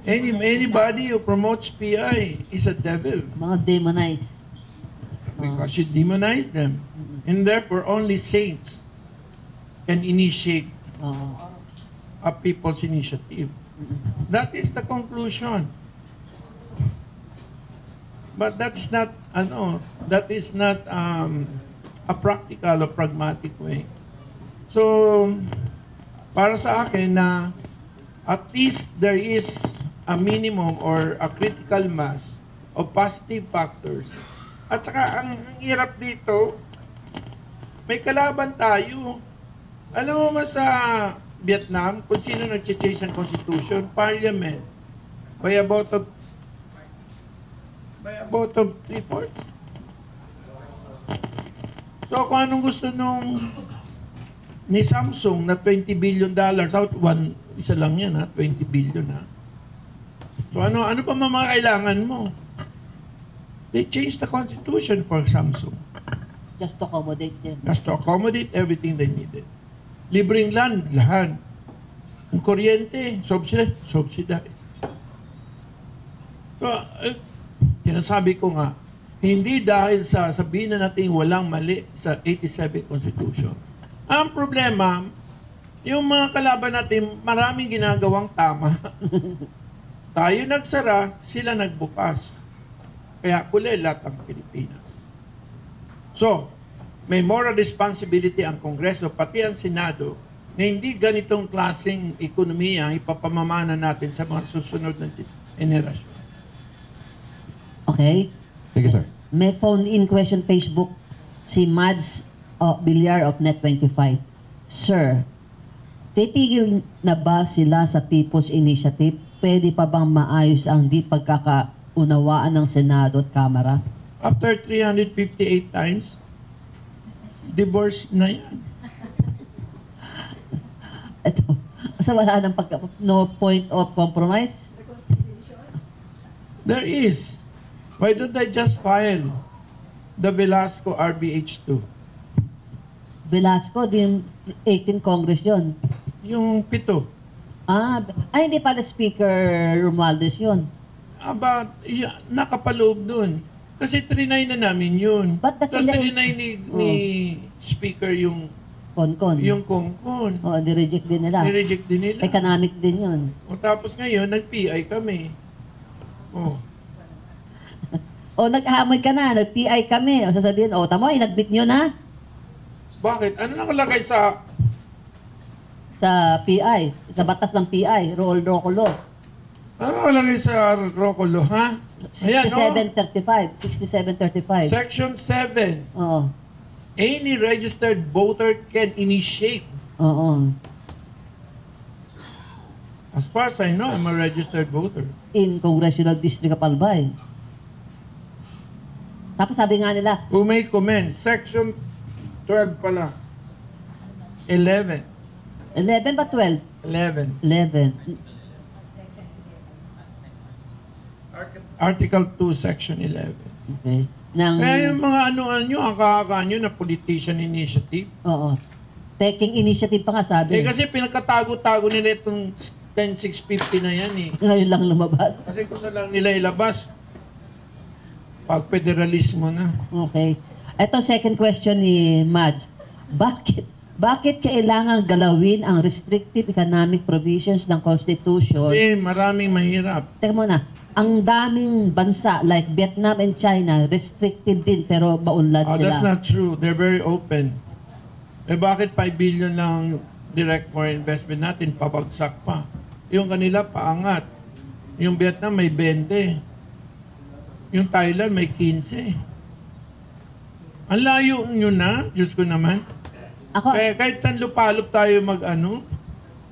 Anybody who promotes PI is a devil. Mga demonized. Because you demonize them. And therefore, only saints can initiate a people's initiative. That is the conclusion. But that's not, a practical or pragmatic way. So, para sa akin na at least there is a minimum or a critical mass of positive factors. At saka ang hirap dito, may kalaban tayo. Alam mo sa Vietnam, kung sino nag-change ng constitution, parliament, by about of 3/4. So So kung anong gusto ni Samsung na $20 billion, isa lang yan ha, 20 billion ha. So ano pa mga kailangan mo? They changed the constitution for Samsung. Just to accommodate them. Just to accommodate everything they needed. Libreng land, lahat. Ang kuryente, subsidized. So, sinasabi ko nga, hindi dahil sa sabihin na natin walang mali sa 87 Constitution. Ang problema, yung mga kalaban natin, maraming ginagawang tama. Tayo nagsara, sila nagbukas. Kaya kulelat ang Pilipinas. So, may moral responsibility ang Kongreso, pati ang Senado, na hindi ganitong klaseng ekonomiya ang ipapamamana natin sa mga susunod na henerasyon. Okay? Thank you, sir. May phone-in question Facebook si Mads Villar of Net25. Sir, titigil na ba sila sa People's Initiative? Pwede pa bang maayos ang di pagkakaunawaan ng Senado at Kamara? After 358 times, divorce na yan. Ito, kasi wala nang no point of compromise? There is. Why don't I just file the Velasco RBH2? Velasco, din 18 Congress yon. Yung 7. Hindi pala Speaker Romualdez yun. Nakapaloob dun. Kasi trinay na namin yun. But that's Tapos in the- trinay ni Speaker yung Konkon. Kongkon. Nireject din nila. Nireject din nila. Economic din yun. Tapos ngayon, nag-PI kami. Naghahamon ka na, nag-PI kami. Sasabihin, tamo, inadmit nyo na Bakit? Ano nakalagay sa PI, sa batas ng PI, Rokulo. Ano nakalagay sa Rokulo, ha? Ayan, 6735. Section 7. Oo. Any registered voter can initiate. Oo. As far as I know, I'm a registered voter. In Congressional District of Albay. Tapos sabi nga nila, Who may commence. Section 12 pala. 11. 11 ba 12? 11. 11. Article 2, Section 11. Okay. Nang, Kaya yung mga ano-ano, ang kakakanyo na politician initiative. oo. Taking initiative pa nga sabi. Kasi pinagkatago-tago nila itong 10650 na yan eh. Ngayon lang lumabas. Kasi kung saan lang nila ilabas, pag federalismo na. Okay. Ito second question ni Mads. Bakit kailangan galawin ang restrictive economic provisions ng Constitution? Kasi maraming mahirap. Teka muna, ang daming bansa like Vietnam and China, restricted din pero maunlad sila. That's not true. They're very open. Bakit 5 billion lang direct foreign investment natin, pabagsak pa? Yung kanila, paangat. Yung Vietnam may 20. Yung Thailand may 15. Ang layo nyo na, Diyos ko naman. Kaya kahit saan lupalop tayo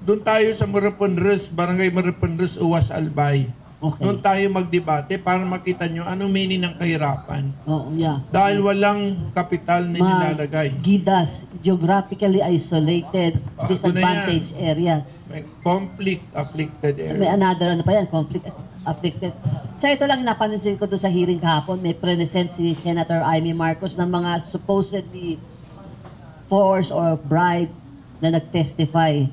doon tayo sa Maraponres, Barangay Maraponres, Uwas, Albay. Okay. Doon tayo magdebate para makita nyo anong meaning ng kahirapan. Yeah. Dahil walang kapital na nilalagay. Gidas, geographically isolated, disadvantaged areas. May conflict-afflicted May area. another conflict-afflicted. Sir, ito lang napansin ko doon sa hearing kahapon, may present si Senator Amy Marcos ng mga supposedly force or bribe na nag-testify.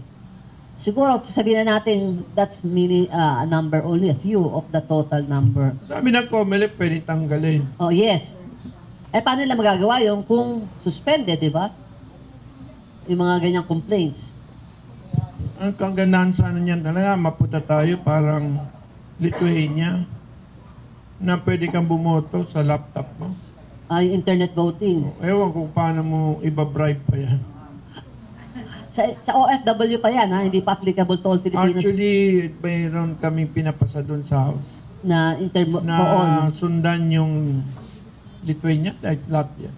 Siguro, sabihin na natin, that's a number, only a few of the total number. Sabi ng COMELEC, pwede tanggalin. Oh, yes. Paano nila magagawa yung kung suspended, di ba? Yung mga ganyang complaints. Ang kagandahan sana niyan talaga, mapunta tayo parang Lithuania na pwede kang bumoto sa laptop mo. Yung internet voting. Ewan kung paano mo ibabribe pa yan. Sa OFW pa yan, ha? Hindi pa applicable to all Filipinos Actually, mayroon kaming pinapasa doon sa house na for na all. sundan yung Lithuania, like Latvia.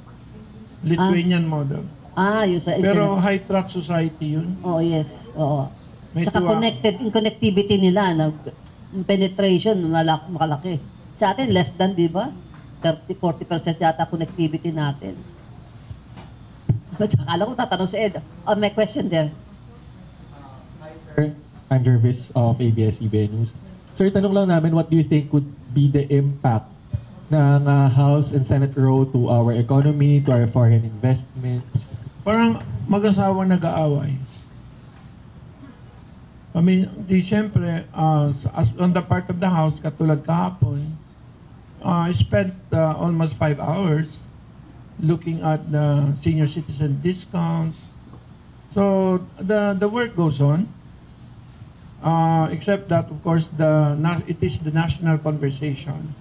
Lithuanian model. Yung sa Pero internet. high trust society yun. Oh, yes. Oo. May Tsaka tuwa. connectivity nila, penetration, makalaki. Sa atin, less than, di ba? 30-40% yata connectivity natin. Akala ko tatanong si Ed. Oh, may question there. Sir, I'm Jervis of ABS-CBN News. Sir, tanong lang namin, what do you think would be the impact ng House and Senate row to our economy, to our foreign investments? Parang mag-asawa nag-aaway. I mean, siyempre, as on the part of the House, katulad kahapon, I spent almost 5 hours looking at the senior citizen discount. So the work goes on, except that of course it is the national conversation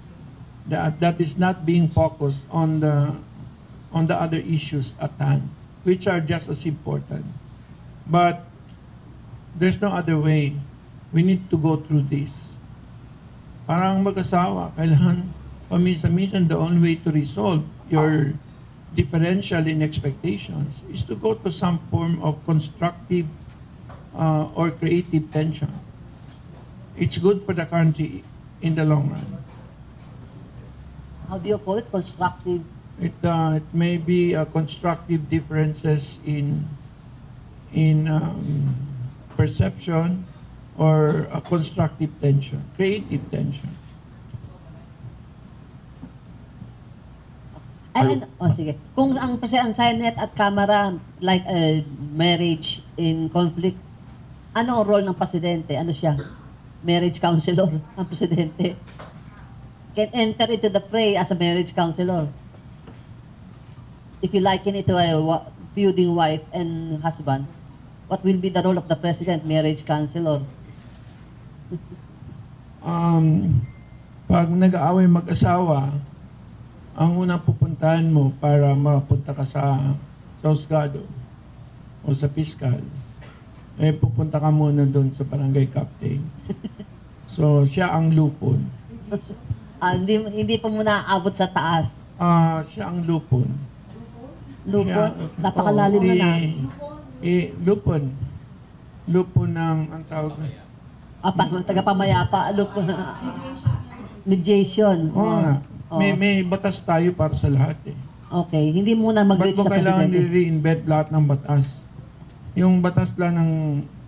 that is not being focused on the other issues at hand, which are just as important. But there's no other way. We need to go through this. Parang mag-asawa, kailangan paminsan-minsan the only way to resolve your differential in expectations is to go to some form of constructive or creative tension. It's good for the country in the long run. How do you call it? Constructive? It may be constructive differences in perception or a constructive tension, creative tension. Sige. Kung ang Senate at Kamara, like marriage in conflict, ano ang role ng presidente? Ano siya? Marriage counselor ang presidente. Can enter into the fray as a marriage counselor. If you liken it to a feuding wife and husband, what will be the role of the president, marriage counselor? Pag nag-aaway mag-asawa, ang unang pupuntahan mo para mapunta ka sa husgado o sa piskal, pupunta ka muna doon sa barangay captain. So, siya ang lupon. Hindi pa muna aabot sa taas. Siya ang lupon. Lupon? Napakalalim na na. Lupon. Lupon ng, ang tawag na. Tagapamayapa. Lupon. Mediation. Oo nga. May batas tayo para sa lahat eh. Okay. Hindi muna mag-reach sa Ba't mo kailangan presidente? i-reinvent lahat ng batas? Yung batas lang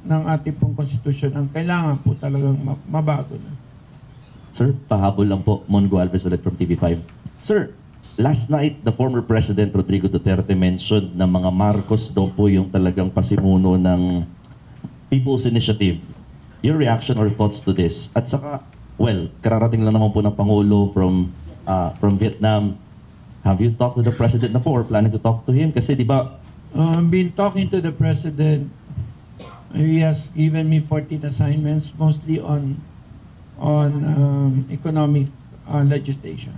ng ating pong konstitusyon ang kailangan po talagang mabago na. Sir, pahabol lang po. Mongo Alves ulit from TV5. Sir, last night, the former President Rodrigo Duterte mentioned na mga Marcos daw po yung talagang pasimuno ng People's Initiative. Your reaction or thoughts to this? At saka, well, kararating lang naman po ng Pangulo from Vietnam. Have you talked to the President na po or planning to talk to him? Kasi di ba... I've been talking to the President. He has given me 14 assignments, mostly on economic legislation.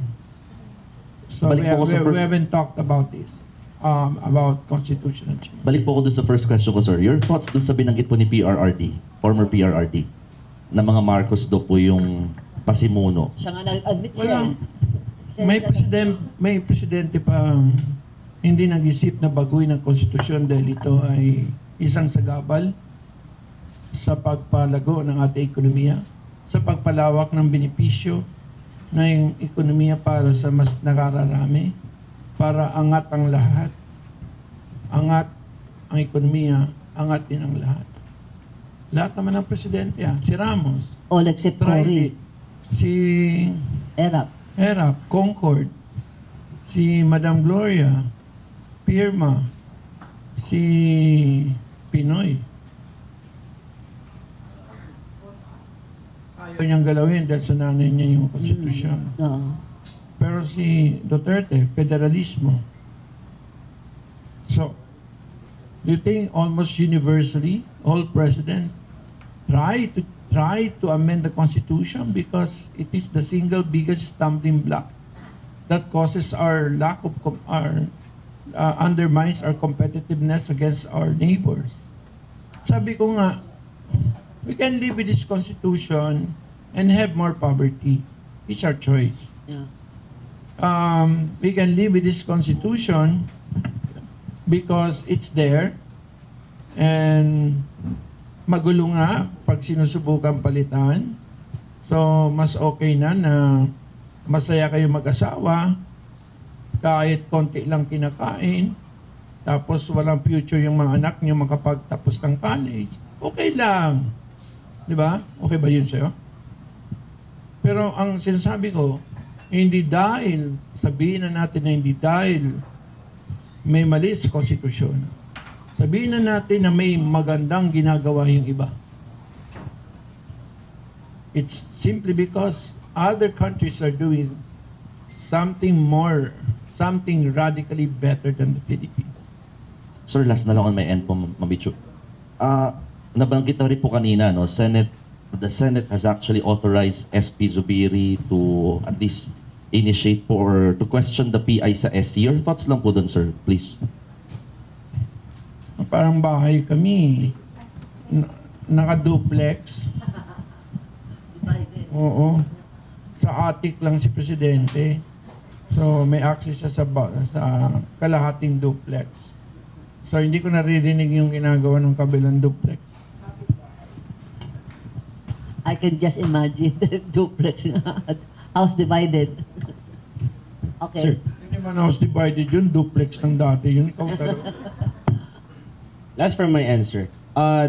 So we haven't talked about this, about constitutional change. Balik po ko dun sa first question ko, sir. Your thoughts dun sa binanggit po ni PRRD, former PRRD, na mga Marcos do po yung pasimuno. Siya nga nag-admit siya. May presidente pa hindi nag-isip na baguhin ang konstitusyon dahil ito ay isang sagabal sa pagpalago ng ating ekonomiya, sa pagpalawak ng benepisyo ng ekonomiya para sa mas nakararami, para angat ang lahat. Angat ang ekonomiya, angat din ang lahat. Lahat naman ng presidente, si Ramos, All except Cory. si Erap, Concord, si Madam Gloria, Pirma, si Pinoy. Ayaw niyang galawin dahil sa nanay niya yung konstitusyon. Pero si Duterte, federalismo. So, do you think almost universally, all presidents try to amend the Constitution because it is the single biggest stumbling block that causes our lack of undermines our competitiveness against our neighbors. Sabi ko nga, we can live with this Constitution and have more poverty. It's our choice. Yeah. We can live with this Constitution because it's there and magulo nga pag sinusubukan palitan. So, mas okay na masaya kayo mag-asawa kahit konti lang kinakain tapos walang future yung mga anak niyo makapagtapos ng college, okay lang. Di ba? Okay ba yun sa'yo? Pero ang sinasabi ko, hindi dahil, sabihin na natin na hindi dahil may mali sa konstitusyon. Sabihin na natin na may magandang ginagawa yung iba. It's simply because other countries are doing something more, something radically better than the Philippines. Sir, last na lang on my end po, Mabichu. Nabanggit na rin po kanina, no, the Senate has actually authorized SP Zubiri to at least initiate po or to question the PI sa SC. Your thoughts lang po dun, sir, please. Parang bahay kami. Naka-duplex. Oo. Sa attic lang si Presidente. So, may access siya sa kalahating duplex. So, hindi ko naririnig yung ginagawa ng kabilang duplex. I can just imagine the duplex, house divided. Okay. Sir. Hindi man house divided yun, duplex ng dati yun. Ikaw talaga. Last from my answer.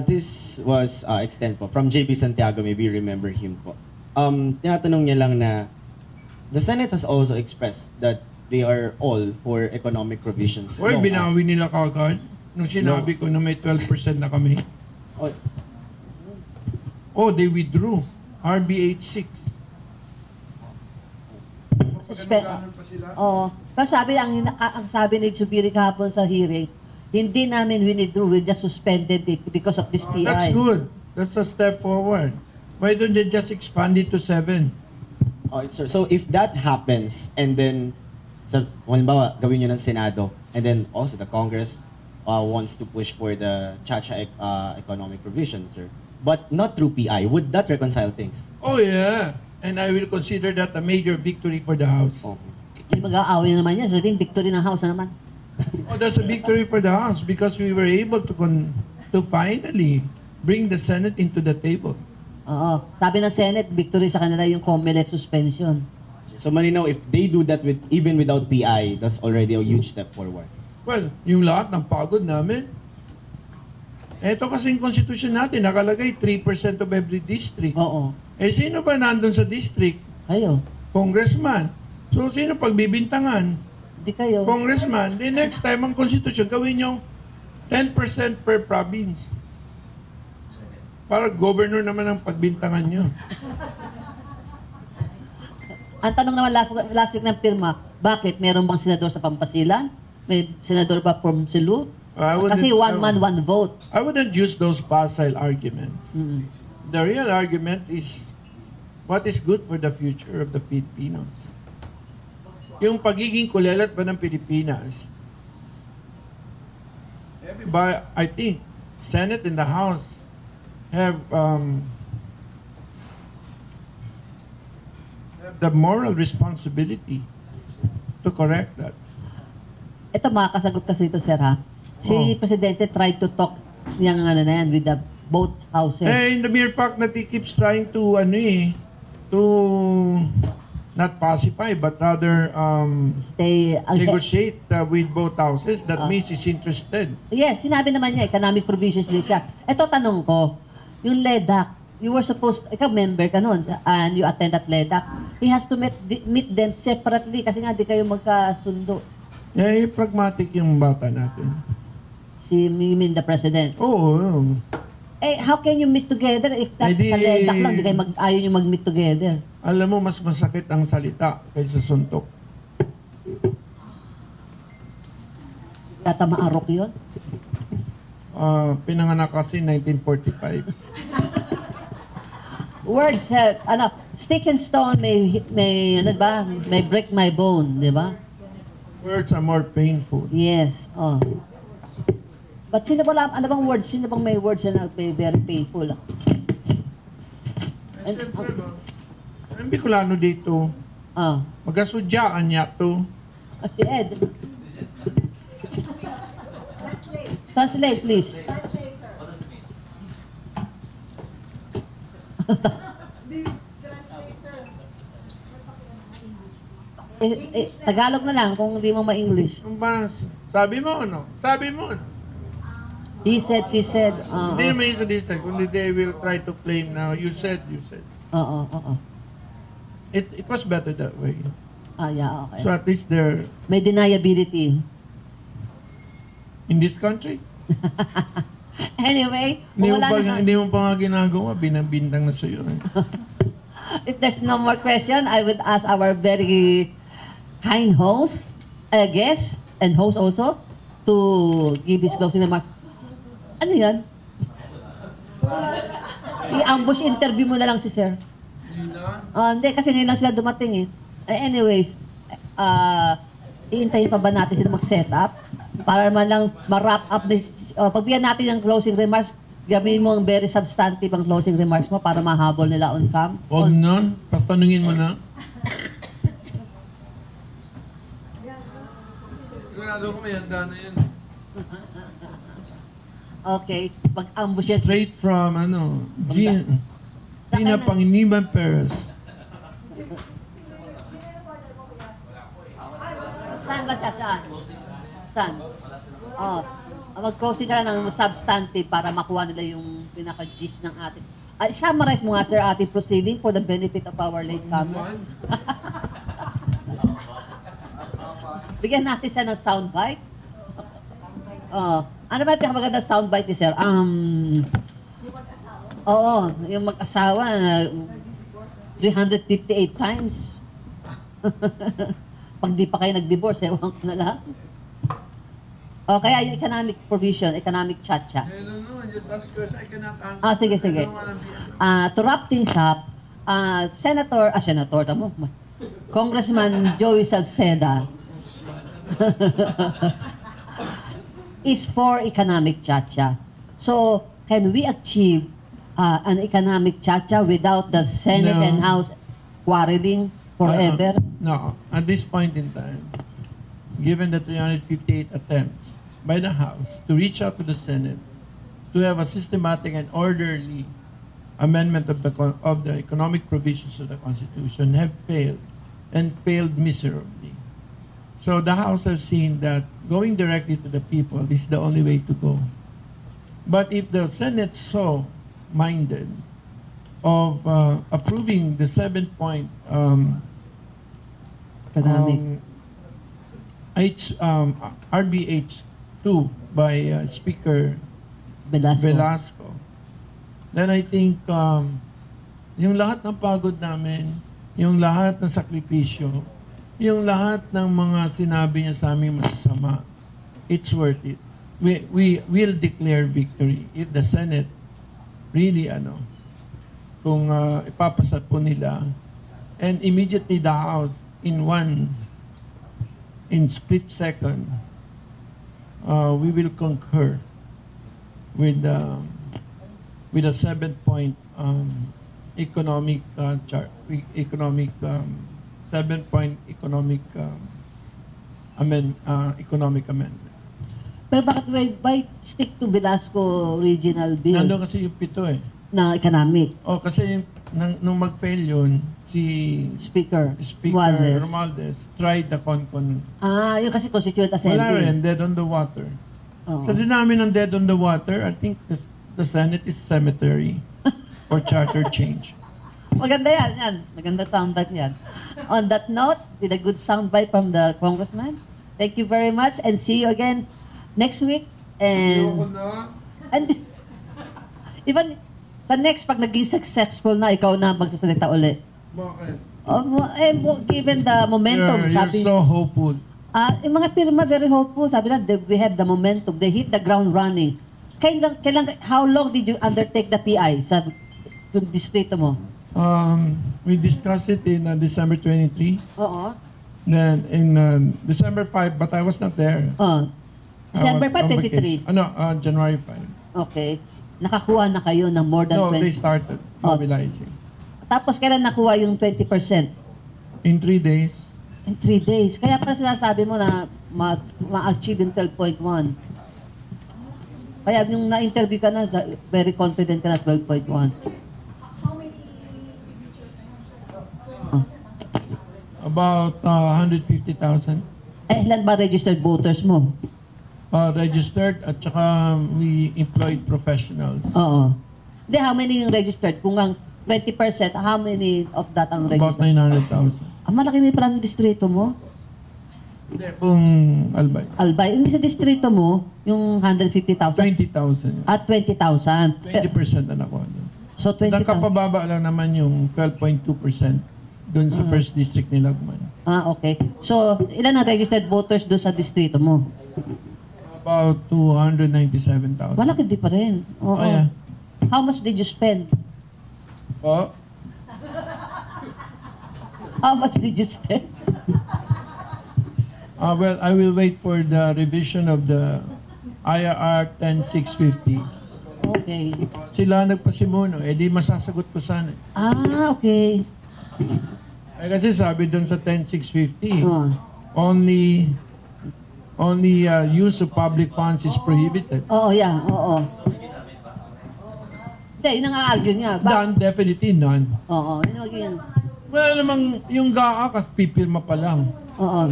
This was extend po from JB Santiago, maybe you remember him po. Tinatanong niya lang na the Senate has also expressed that they are all for economic provisions. Uy, binawi nila kagad. Nung sinabi ko na may 12% na kami. Oh, they withdrew. RB 86. Oh, pero ang sabi ni Zubiri kahapon sa hearing, hindi namin withdrew, we just suspended it because of this PI. That's good. That's a step forward. Why don't they just expand it to 7? Sir. So if that happens, and then, halimbawa, gawin nyo ng Senado, and then also the Congress wants to push for the Chacha economic provisions, sir, but not through PI, would that reconcile things? Oh, yeah. And I will consider that a major victory for the House. Hindi mag-aaway na naman yan, sabihin victory ng House na naman. Oh, that's a victory for the House because we were able to finally bring the Senate into the table. Oo. Sabi ng Senate, victory sa kanila yung COMELEC suspension. So malinaw, if they do that even without PI, that's already a huge step forward. Well, yung lahat ng pagod namin. Ito kasing constitution natin, nakalagay 3% of every district. Oo. Eh, sino ba nandun sa district? Kayo. Congressman. So, sino pagbibintangan? Hindi kayo. Congressman. The next time, ang constitution, gawin yung 10% per province. Para governor naman ang pagbintangan nyo. Ang tanong naman last week ng pirma, bakit? Meron bang senador sa Pampasilan? May senador ba from Cebu? Kasi one man, one vote. I wouldn't use those facile arguments. The real argument is what is good for the future of the Filipinos. Yung pagiging kulelat ba ng Pilipinas, everybody, I think, Senate and the House have the moral responsibility to correct that. Ito makakasagot kasi ito, sir, ha? Si Presidente tried to talk yung na yan with the both houses. In the mere fact that he keeps trying to to not pacify but rather Stay negotiate with both houses, that means he's interested. Yes, sinabi naman niya, economic provisions din siya. Ito tanong ko, yung LEDAC, you were supposed, ikaw member ka nun, and you attend at LEDAC, he has to meet them separately kasi nga di kayo magkasundo. Eh, pragmatic yung bata natin. You mean the President? Oo. Eh, how can you meet together if that sa LEDAC lang, di kayo ayaw nyo mag-meet together? Alam mo, mas masakit ang salita kaysa suntok. Yata maarok yun? Pinanganak kasi 1945. Words help. Stick and stone may break my bone, di ba? Words are more painful. Yes. Oh. But sino ba ano bang words? Sino bang may words na very painful? Ang Bicolano dito, magasudyaan niya to. Si Ed. Translate, please. Tagalog na lang kung hindi mo ma-English. Ang ba, Sabi mo, ano? Sabi mo, ano? He said, she said. Hindi naman yung sadistic, kundi they will try to claim now, you said. Oo. It was better that way. Yeah, okay. So at least they're, May deniability. in this country, Anyway, hindi mo, wala pa, na. hindi mo pa nga ginagawa, binabintang na sa'yo. If there's no more question, I would ask our very kind host, guest, and host also, to give his closing remarks. Ano yan? I-ambush interview mo na lang si sir. Hindi, kasi ngayon lang sila dumating eh. Anyways, iintayin pa ba natin sila mag-set up? Para man lang ma-wrap up, pagbigyan natin ng closing remarks, gawin mo ang very substantive ang closing remarks mo para mahabol nila on cam. Huwag na, patanungin mo na. Sigurado ko may handa na yan. Okay, pag-ambush yan. Straight from, Gina Panginiban Perez. Saan ba siya? Saan? Mag-closing ka lang ng substantive para makuha nila yung pinaka-gist ng ating. Summarize mo nga, sir, ating proceeding for the benefit of our latecomer. Bigyan natin siya ng soundbite. Ano ba yung pinakamagandang soundbite ni sir? Yung mag-asawa na 358 times. Pag di pa kayo nag-divorce, ewan ko na lang. Kaya yung economic provision, economic cha-cha. No, just ask question. I cannot answer. Sige. To wrap things up, Congressman Joey Salceda is for economic cha-cha. So, can we achieve an economic cha-cha without the Senate and House quarreling forever? No. At this point in time, given the 358 attempts by the House to reach out to the Senate to have a systematic and orderly amendment of the economic provisions of the Constitution have failed and failed miserably. So the House has seen that going directly to the people is the only way to go. But if the Senate so minded of approving the 7-point Economic. RBH2 by Speaker Velasco. Velasco, then I think yung lahat ng pagod namin, yung lahat ng sakripisyo, yung lahat ng mga sinabi niya sa aming masasama, it's worth it. We will declare victory if the Senate really kung ipapasa po nila, and immediately the House in split second, we will concur with a 7-point economic chart, economic 7-point economic economic amendments. Pero bakit why stick to Velasco Regional Bill Nandun kasi yung 7 na economic? Kasi nung mag-fail yun, si Speaker Speaker Romualdez tried the CONCON. Yung kasi Constituent Assembly. Wala rin, dead on the water. Oo. Sa dinami ng dead on the water, I think the Senate is cemetery for charter change. Maganda yan. Maganda soundbite yan. On that note, with a good soundbite from the Congressman, thank you very much and see you again next week. And even sa next, pag naging successful na, ikaw na magsasalita ulit. Bakit? Given the momentum, You're so hopeful. yung mga pirma, very hopeful. Sabi lang, we have the momentum. They hit the ground running. How long did you undertake the PI sa distrito mo? We discussed it in December 23. Oo. Then in December 5, but I was not there. December I was 5, on vacation. 23. January 5. Okay. Nakakuha na kayo ng more than No, 20. they started mobilizing. Tapos kailan nakuha yung 20%? In 3 days. In 3 days. Kaya pala sinasabi mo na ma-achieve yung 12.1. Kaya yung na-interview ka na, very confident ka na 12.1. About 150,000. Ilan ba registered voters mo? registered at saka we employed professionals. Oo. Hindi, how many yung registered? Kung ang 20%, how many of that ang About registered? 900,000. Malaki may parang distrito mo. Hindi, kung Albay. Albay, hindi sa distrito mo, yung 150,000 20,000. at 20,000. 20% na nakuha doon. So, 20,000. Nakapababa lang naman yung 12.2% doon sa first district ni Lagman. Okay. So, ilan ang registered voters doon sa distrito mo? About 297,000. Malaki di pa rin. Oo. Oh, yeah. How much did you spend? Oh, How much did you spend? well, I will wait for the revision of the IRR 10650. Okay. Sila nagpasimuno, di masasagot ko sana. Okay. Kasi sabi doon sa 10650, Oh. only use of public funds is prohibited. Oo, yeah. Oo. Hindi, yun ang argue niya. None, definitely none. Oo, yun ang magiging... Wala namang yung GAA kas pipirma pa lang. Oo.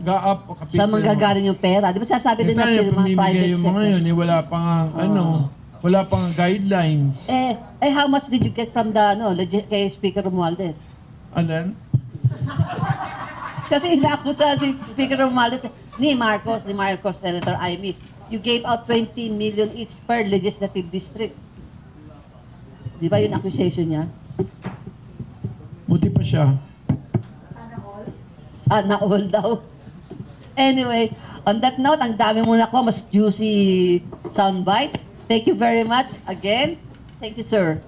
GAA pa kapipirma. Sa manggagaling yung pera. Di ba sasabi din na Sana firma, pamimigay private yung mga sector. yun, wala pa nga, wala pa nga guidelines. How much did you get from the, kay Speaker Romualdez? And then, Kasi inaakusa si Speaker Romualdez ni Marcos, Senator Amy. You gave out 20 million each per legislative district. Di ba yung accusation niya? buti pa siya. Sana all daw. Anyway, on that note, ang dami muna ko, mas juicy sound bites. Thank you very much again. Thank you, sir.